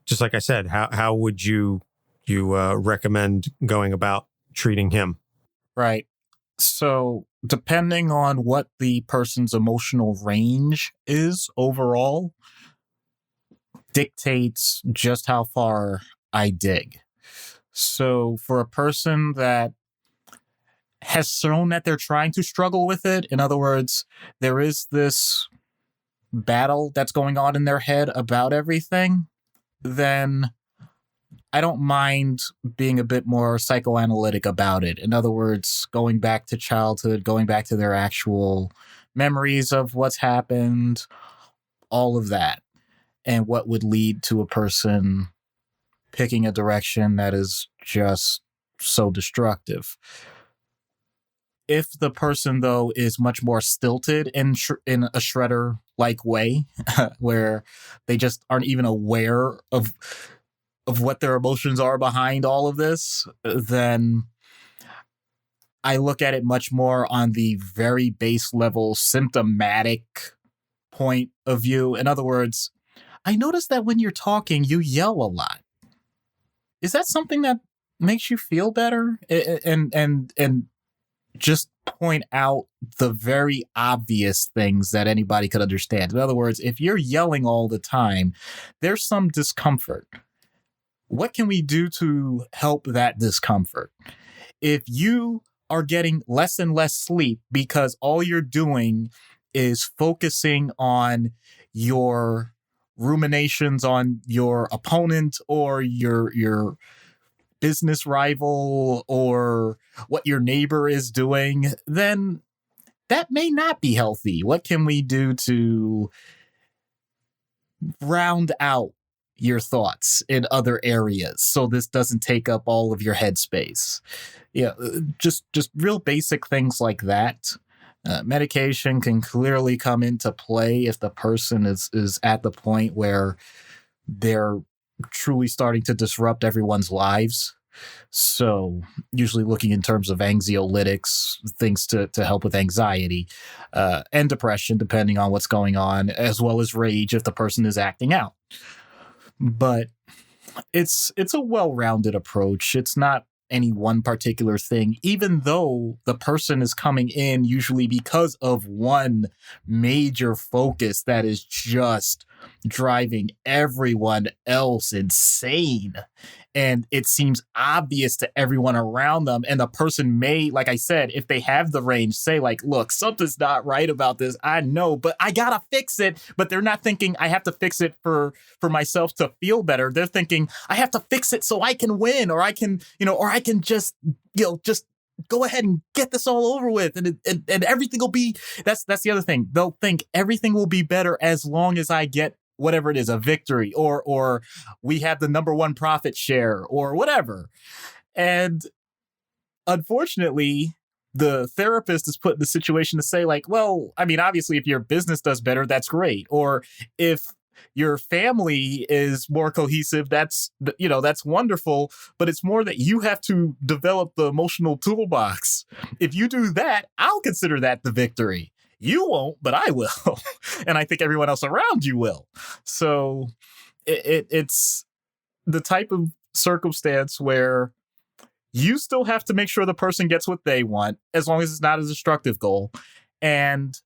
Just like I said, how would you recommend going about treating him? Right. So depending on what the person's emotional range is overall, dictates just how far I dig. So for a person that has shown that they're trying to struggle with it, in other words, there is this battle that's going on in their head about everything, then I don't mind being a bit more psychoanalytic about it. In other words, going back to childhood, going back to their actual memories of what's happened, all of that, and what would lead to a person picking a direction that is just so destructive. If the person, though, is much more stilted in a Shredder-like way, where they just aren't even aware of what their emotions are behind all of this, then I look at it much more on the very base level symptomatic point of view. In other words, I noticed that when you're talking, you yell a lot. Is that something that makes you feel better? And just point out the very obvious things that anybody could understand. In other words, if you're yelling all the time, there's some discomfort. What can we do to help that discomfort? If you are getting less and less sleep because all you're doing is focusing on your ruminations on your opponent or your business rival or what your neighbor is doing, then that may not be healthy. What can we do to round out your thoughts in other areas so this doesn't take up all of your headspace? Yeah, just real basic things like that. Medication can clearly come into play if the person is at the point where they're truly starting to disrupt everyone's lives. So usually looking in terms of anxiolytics, things to help with anxiety and depression, depending on what's going on, as well as rage if the person is acting out. But it's a well-rounded approach. It's not any one particular thing, even though the person is coming in usually because of one major focus that is just driving everyone else insane. And it seems obvious to everyone around them. And the person may, like I said, if they have the range, say like, look, something's not right about this. I know, but I gotta fix it. But they're not thinking I have to fix it for myself to feel better. They're thinking I have to fix it so I can win, or I can, or I can just go ahead and get this all over with. And everything will be, that's the other thing. They'll think everything will be better as long as I get whatever it is, a victory, or we have the number one profit share, or whatever. And unfortunately, the therapist is put in the situation to say like, well, I mean, obviously, if your business does better, that's great. Or if your family is more cohesive, that's wonderful, but it's more that you have to develop the emotional toolbox. If you do that, I'll consider that the victory. You won't, but I will. And I think everyone else around you will. So it's the type of circumstance where you still have to make sure the person gets what they want, as long as it's not a destructive goal. And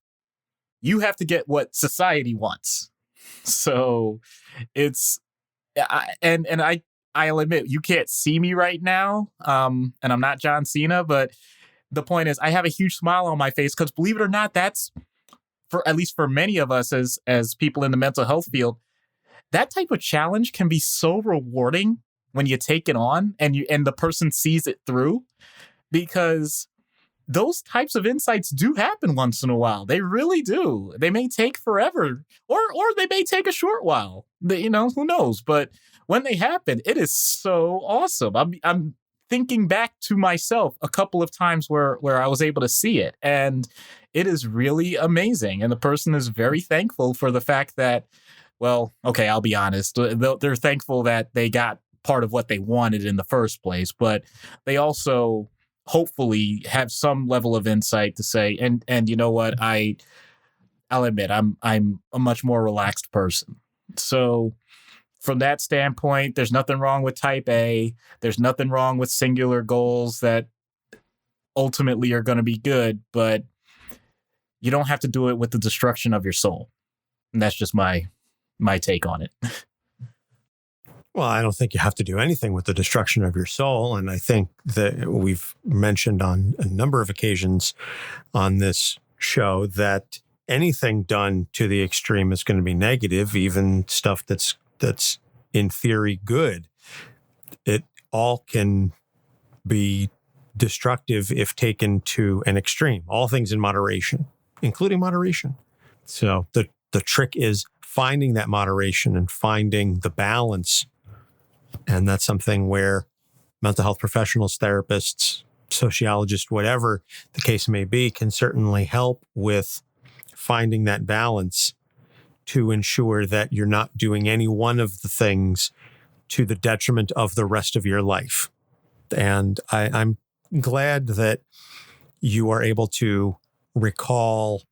you have to get what society wants. So I'll admit, you can't see me right now. And I'm not John Cena, but the point is, I have a huge smile on my face because, believe it or not, that's, for at least for many of us as people in the mental health field, that type of challenge can be so rewarding when you take it on and the person sees it through, because those types of insights do happen once in a while. They really do. They may take forever, or they may take a short while. Who knows? But when they happen, it is so awesome. I'm thinking back to myself a couple of times where I was able to see it, and it is really amazing. And the person is very thankful for the fact that, well, okay, I'll be honest. They're thankful that they got part of what they wanted in the first place, but they also hopefully have some level of insight to say, and you know what, I'll admit, I'm a much more relaxed person. So from that standpoint, there's nothing wrong with type A. There's nothing wrong with singular goals that ultimately are going to be good, but you don't have to do it with the destruction of your soul. And that's just my take on it. Well, I don't think you have to do anything with the destruction of your soul. And I think that we've mentioned on a number of occasions on this show that anything done to the extreme is going to be negative, even stuff that's in theory good. It all can be destructive if taken to an extreme. All things in moderation, including moderation. So the trick is finding that moderation and finding the balance. And that's something where mental health professionals, therapists, sociologists, whatever the case may be, can certainly help with finding that balance to ensure that you're not doing any one of the things to the detriment of the rest of your life. And I'm glad that you are able to recall,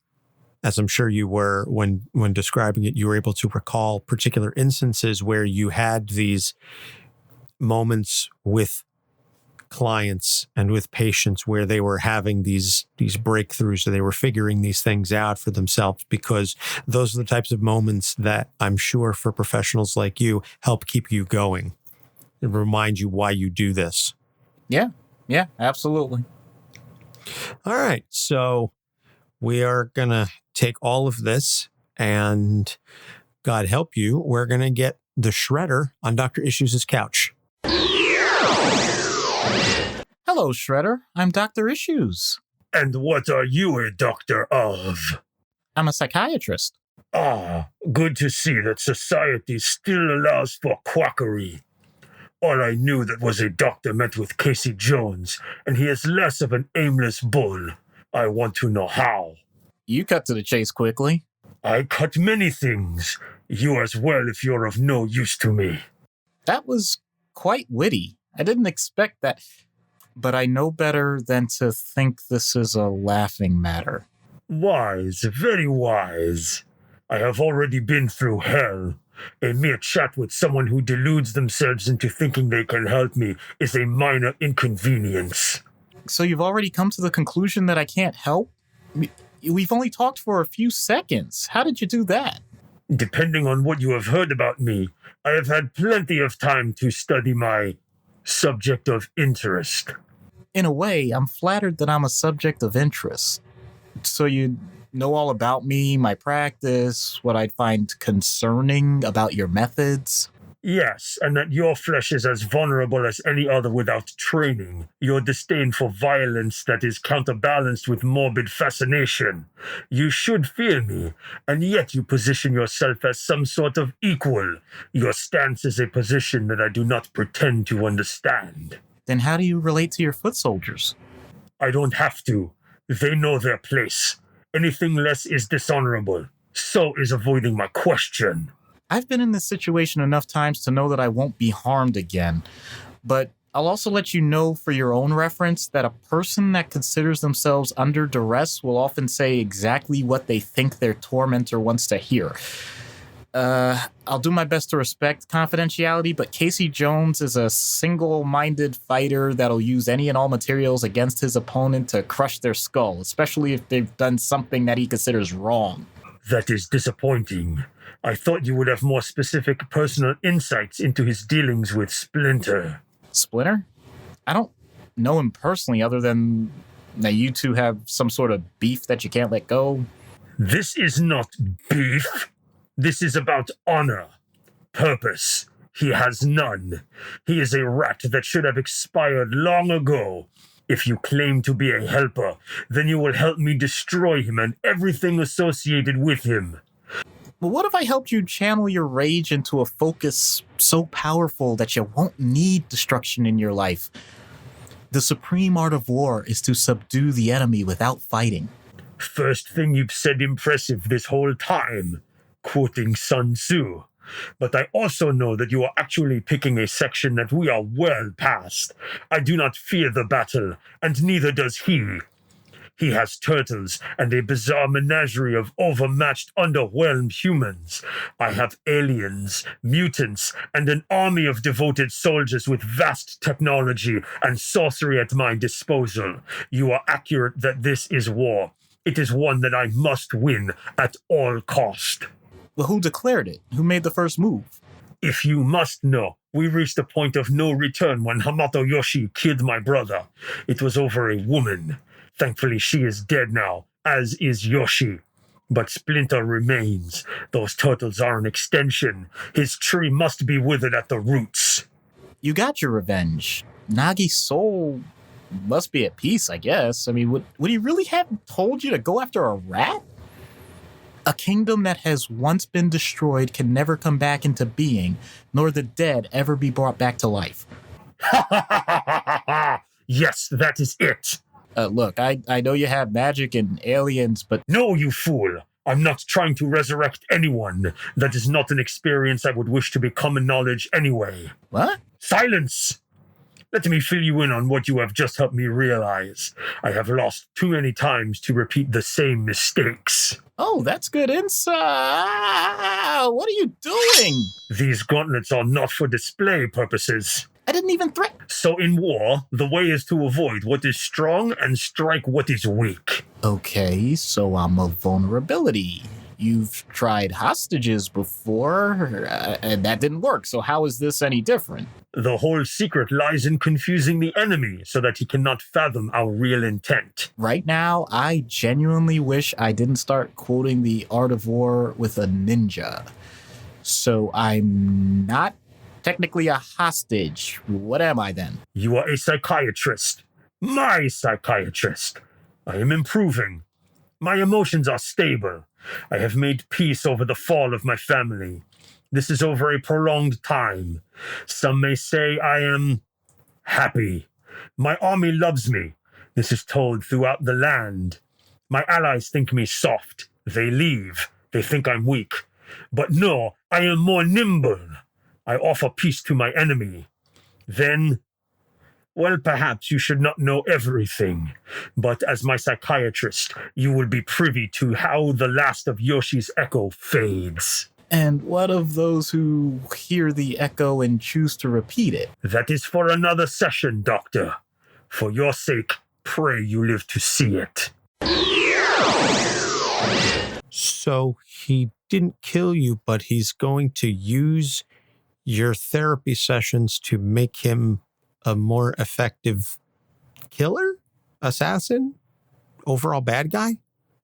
as I'm sure you were when describing it, you were able to recall particular instances where you had these moments with clients and with patients where they were having these breakthroughs, so they were figuring these things out for themselves, because those are the types of moments that I'm sure for professionals like you help keep you going and remind you why you do this. Yeah, absolutely. All right. So we are going to take all of this and God help you, we're going to get the Shredder on Dr. Issues' couch. Hello, Shredder. I'm Dr. Issues. And what are you a doctor of? I'm a psychiatrist. Ah, good to see that society still allows for quackery. All I knew that was a doctor met with Casey Jones, and he is less of an aimless bull. I want to know how. You cut to the chase quickly. I cut many things. You as well if you're of no use to me. That was quite witty. I didn't expect that, but I know better than to think this is a laughing matter. Wise, very wise. I have already been through hell. A mere chat with someone who deludes themselves into thinking they can help me is a minor inconvenience. So you've already come to the conclusion that I can't help? We've only talked for a few seconds. How did you do that? Depending on what you have heard about me, I have had plenty of time to study my subject of interest. In a way, I'm flattered that I'm a subject of interest. So you know all about me, my practice, what I'd find concerning about your methods? Yes, and that your flesh is as vulnerable as any other without training. Your disdain for violence that is counterbalanced with morbid fascination. You should fear me, and yet you position yourself as some sort of equal. Your stance is a position that I do not pretend to understand. Then how do you relate to your foot soldiers? I don't have to. They know their place. Anything less is dishonorable. So is avoiding my question. I've been in this situation enough times to know that I won't be harmed again. But I'll also let you know for your own reference that a person that considers themselves under duress will often say exactly what they think their tormentor wants to hear. I'll do my best to respect confidentiality, but Casey Jones is a single-minded fighter that'll use any and all materials against his opponent to crush their skull, especially if they've done something that he considers wrong. That is disappointing. I thought you would have more specific personal insights into his dealings with Splinter. Splinter? I don't know him personally other than that you two have some sort of beef that you can't let go. This is not beef. This is about honor. Purpose. He has none. He is a rat that should have expired long ago. If you claim to be a helper, then you will help me destroy him and everything associated with him. But what if I helped you channel your rage into a focus so powerful that you won't need destruction in your life? The supreme art of war is to subdue the enemy without fighting. First thing you've said impressive this whole time, quoting Sun Tzu. But I also know that you are actually picking a section that we are well past. I do not fear the battle, and neither does he. He has turtles and a bizarre menagerie of overmatched, underwhelmed humans. I have aliens, mutants, and an army of devoted soldiers with vast technology and sorcery at my disposal. You are accurate that this is war. It is one that I must win at all cost. Well, who declared it? Who made the first move? If you must know, we reached a point of no return when Hamato Yoshi killed my brother. It was over a woman. Thankfully, she is dead now, as is Yoshi. But Splinter remains. Those turtles are an extension. His tree must be withered at the roots. You got your revenge. Nagi's soul must be at peace, I guess. I mean, would he really have told you to go after a rat? A kingdom that has once been destroyed can never come back into being, nor the dead ever be brought back to life. Ha ha ha ha ha ha! Yes, that is it. Look, I know you have magic and aliens, but... No, you fool! I'm not trying to resurrect anyone. That is not an experience I would wish to be common knowledge anyway. What? Silence! Let me fill you in on what you have just helped me realize. I have lost too many times to repeat the same mistakes. Oh, that's good insight! What are you doing? These gauntlets are not for display purposes. I didn't even threaten. So in war, the way is to avoid what is strong and strike what is weak. Okay, so I'm a vulnerability. You've tried hostages before, and that didn't work, so how is this any different? The whole secret lies in confusing the enemy so that he cannot fathom our real intent. Right now, I genuinely wish I didn't start quoting the Art of War with a ninja. So I'm not technically a hostage. What am I then? You are a psychiatrist. My psychiatrist. I am improving. My emotions are stable. I have made peace over the fall of my family. This is over a prolonged time. Some may say I am happy. My army loves me. This is told throughout the land. My allies think me soft. They leave. They think I'm weak. But no, I am more nimble. I offer peace to my enemy. Then, well, perhaps you should not know everything, but as my psychiatrist, you will be privy to how the last of Yoshi's echo fades. And what of those who hear the echo and choose to repeat it? That is for another session, Doctor. For your sake, pray you live to see it. So he didn't kill you, but he's going to use your therapy sessions to make him a more effective killer, assassin, overall bad guy?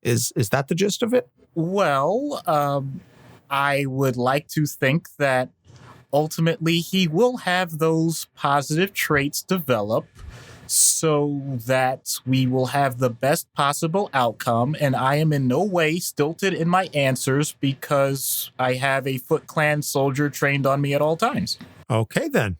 Is that the gist of it? Well, I would like to think that ultimately he will have those positive traits develop so that we will have the best possible outcome. And I am in no way stilted in my answers because I have a Foot Clan soldier trained on me at all times. Okay, then.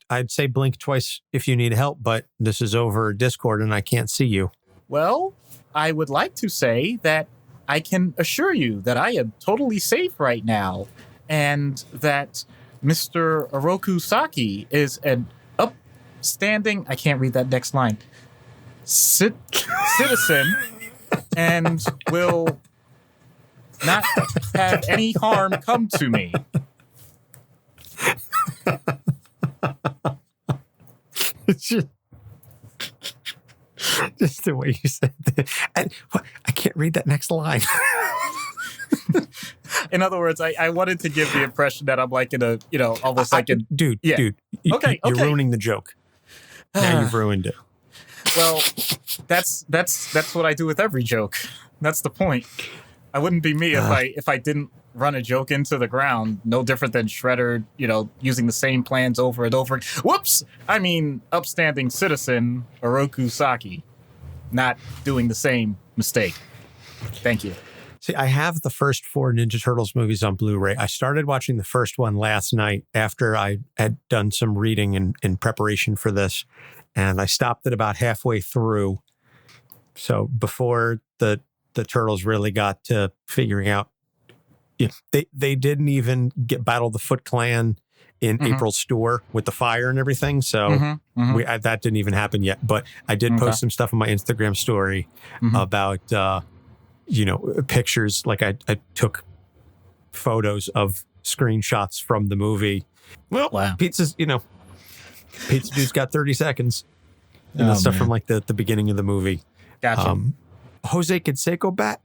I'd say blink twice if you need help, but this is over Discord and I can't see you. Well, I would like to say that I can assure you that I am totally safe right now and that Mr. Oroku Saki is an upstanding, I can't read that next line, citizen and will not have any harm come to me. It's just the way you said that. And I can't read that next line. In other words, I wanted to give the impression that I'm like in a, almost like in... Dude, you're ruining the joke. Now you've ruined it. Well, that's what I do with every joke. That's the point. I wouldn't be me if I didn't run a joke into the ground. No different than Shredder, using the same plans over and over. Whoops! I mean, upstanding citizen Oroku Saki, not doing the same mistake. Thank you. See, I have the first 4 Ninja Turtles movies on Blu-ray. I started watching the first one last night after I had done some reading in preparation for this, and I stopped it about halfway through. So before the Turtles really got to figuring out, they didn't even battle the Foot Clan in April's store with the fire and everything. So that didn't even happen yet. But I did post some stuff on my Instagram story about, pictures. Like I took photos of screenshots from the movie. Well, wow. Pizza Dude's got 30 seconds. And that's stuff from like the beginning of the movie. Gotcha. Jose Canseco Bat,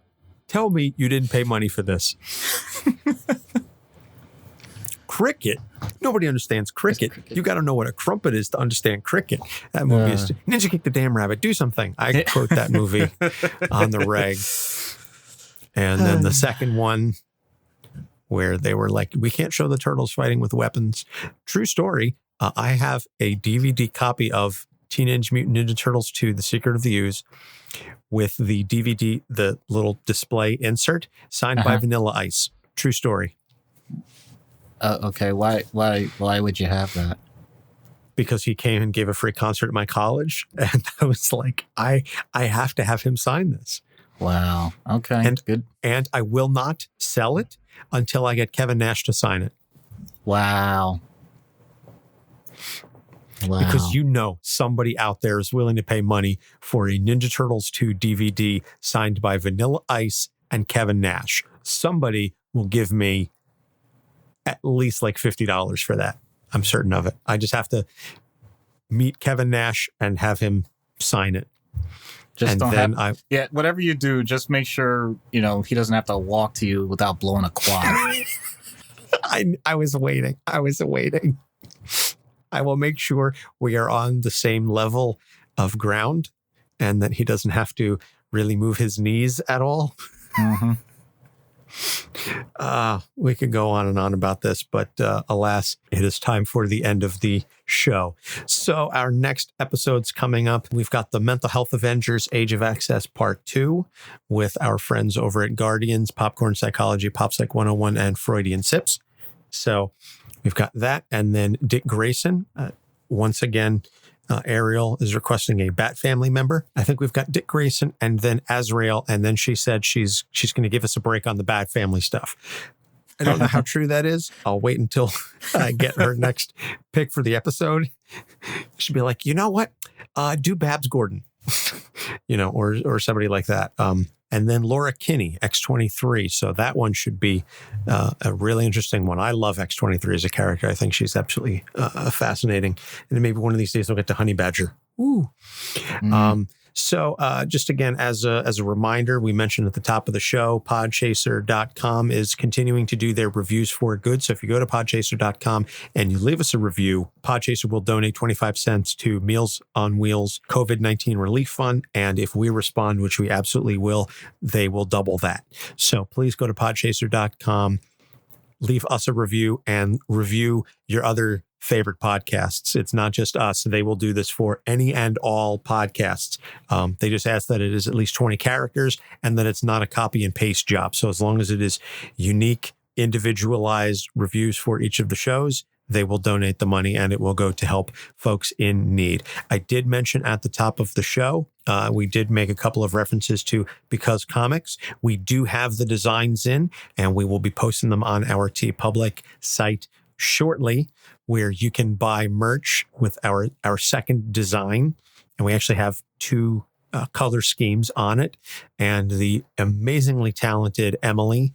tell me you didn't pay money for this. Cricket. Nobody understands cricket. You got to know what a crumpet is to understand cricket. That movie is Ninja Kick the Damn Rabbit. Do something. I quote that movie on the reg. And then the second one where they were like, we can't show the turtles fighting with weapons. True story. I have a DVD copy of Teenage Mutant Ninja Turtles 2, The Secret of the Ooze, with the DVD, the little display insert signed by Vanilla Ice. True story. Okay. Why would you have that? Because he came and gave a free concert at my college. And I was like, I have to have him sign this. Wow. Okay. And good. And I will not sell it until I get Kevin Nash to sign it. Wow. Because somebody out there is willing to pay money for a Ninja Turtles 2 DVD signed by Vanilla Ice and Kevin Nash. Somebody will give me at least like $50 for that. I'm certain of it. I just have to meet Kevin Nash and have him sign it. Whatever you do, just make sure, he doesn't have to walk to you without blowing a quad. I was waiting. I will make sure we are on the same level of ground and that he doesn't have to really move his knees at all. We could go on and on about this, but alas, it is time for the end of the show. So our next episode's coming up. We've got the Mental Health Avengers Age of Access Part 2 with our friends over at Guardians, Popcorn Psychology, PopPsych 101, and Freudian Sips. So we've got that. And then Dick Grayson, once again, Ariel is requesting a Bat Family member. I think we've got Dick Grayson and then Azrael. And then she said she's going to give us a break on the Bat Family stuff. I don't know how true that is. I'll wait until I get her next pick for the episode. She'll be like, you know what? Do Babs Gordon, or somebody like that. And then Laura Kinney, X-23. So that one should be a really interesting one. I love X-23 as a character. I think she's absolutely fascinating. And then maybe one of these days we'll get to Honey Badger. Ooh. So just again, as a reminder, we mentioned at the top of the show, podchaser.com is continuing to do their reviews for good. So if you go to podchaser.com and you leave us a review, Podchaser will donate 25 cents to Meals on Wheels COVID-19 Relief Fund. And if we respond, which we absolutely will, they will double that. So please go to podchaser.com, leave us a review, and review your other favorite podcasts. It's not just us. They will do this for any and all podcasts. They just ask that it is at least 20 characters and that it's not a copy and paste job. So as long as it is unique, individualized reviews for each of the shows, they will donate the money and it will go to help folks in need. I did mention at the top of the show, we did make a couple of references to Because Comics. We do have the designs in, and we will be posting them on our TeePublic site shortly, where you can buy merch with our second design. And we actually have two color schemes on it. And the amazingly talented Emily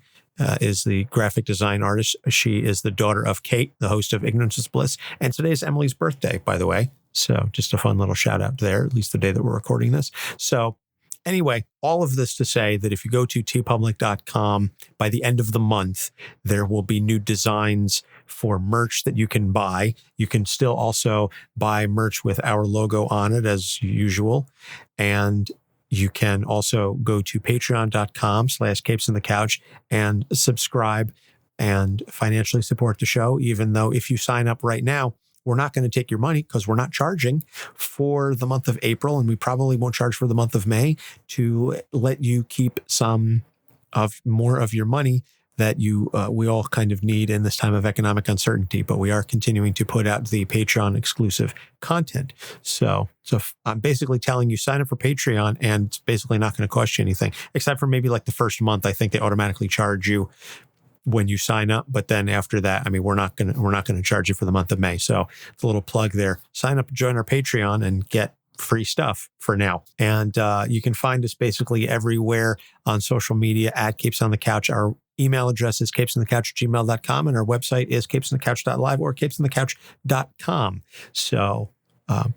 is the graphic design artist. She is the daughter of Kate, the host of Ignorance is Bliss. And today is Emily's birthday, by the way. So just a fun little shout out there, at least the day that we're recording this. So anyway, all of this to say that if you go to tpublic.com, by the end of the month, there will be new designs for merch that you can buy. You can still also buy merch with our logo on it as usual. And you can also go to patreon.com/capesinthecouch and subscribe and financially support the show, even though if you sign up right now, we're not going to take your money because we're not charging for the month of April, and we probably won't charge for the month of May to let you keep some of more of your money that we all kind of need in this time of economic uncertainty. But we are continuing to put out the Patreon exclusive content. So I'm basically telling you, sign up for Patreon, and it's basically not going to cost you anything, except for maybe like the first month. I think they automatically charge you when you sign up, but then after that, I mean, we're not going to charge you for the month of May. So it's a little plug there. Sign up, join our Patreon, and get free stuff for now. And you can find us basically everywhere on social media at Capes on the Couch. Our email address is capesonthecouch@gmail.com, and our website is capesonthecouch.live or capesonthecouch.com. So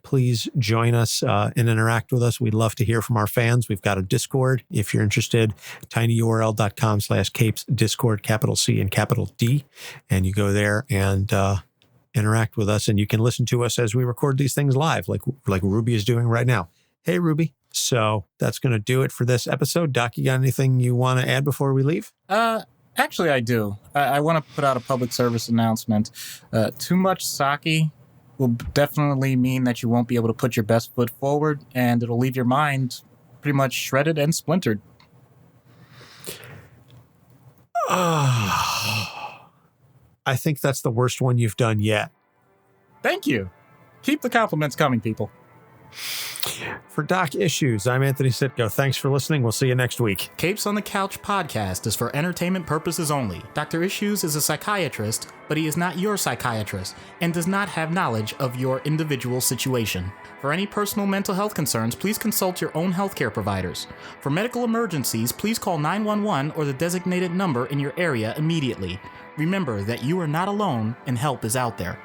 please join us and interact with us. We'd love to hear from our fans. We've got a Discord. If you're interested, tinyurl.com/capes Discord, capital C and capital D. And you go there and interact with us, and you can listen to us as we record these things live, like Ruby is doing right now. Hey, Ruby. So that's going to do it for this episode. Doc, you got anything you want to add before we leave? Actually, I do. I want to put out a public service announcement. Too much sake will definitely mean that you won't be able to put your best foot forward, and it'll leave your mind pretty much shredded and splintered. I think that's the worst one you've done yet. Thank you. Keep the compliments coming, people. For Doc Issues, I'm Anthony Sitko. Thanks for listening. We'll see you next week. Capes on the Couch podcast is for entertainment purposes only. Dr. Issues is a psychiatrist, but he is not your psychiatrist and does not have knowledge of your individual situation. For any personal mental health concerns, please consult your own healthcare providers. For medical emergencies, please call 911 or the designated number in your area immediately. Remember that you are not alone and help is out there.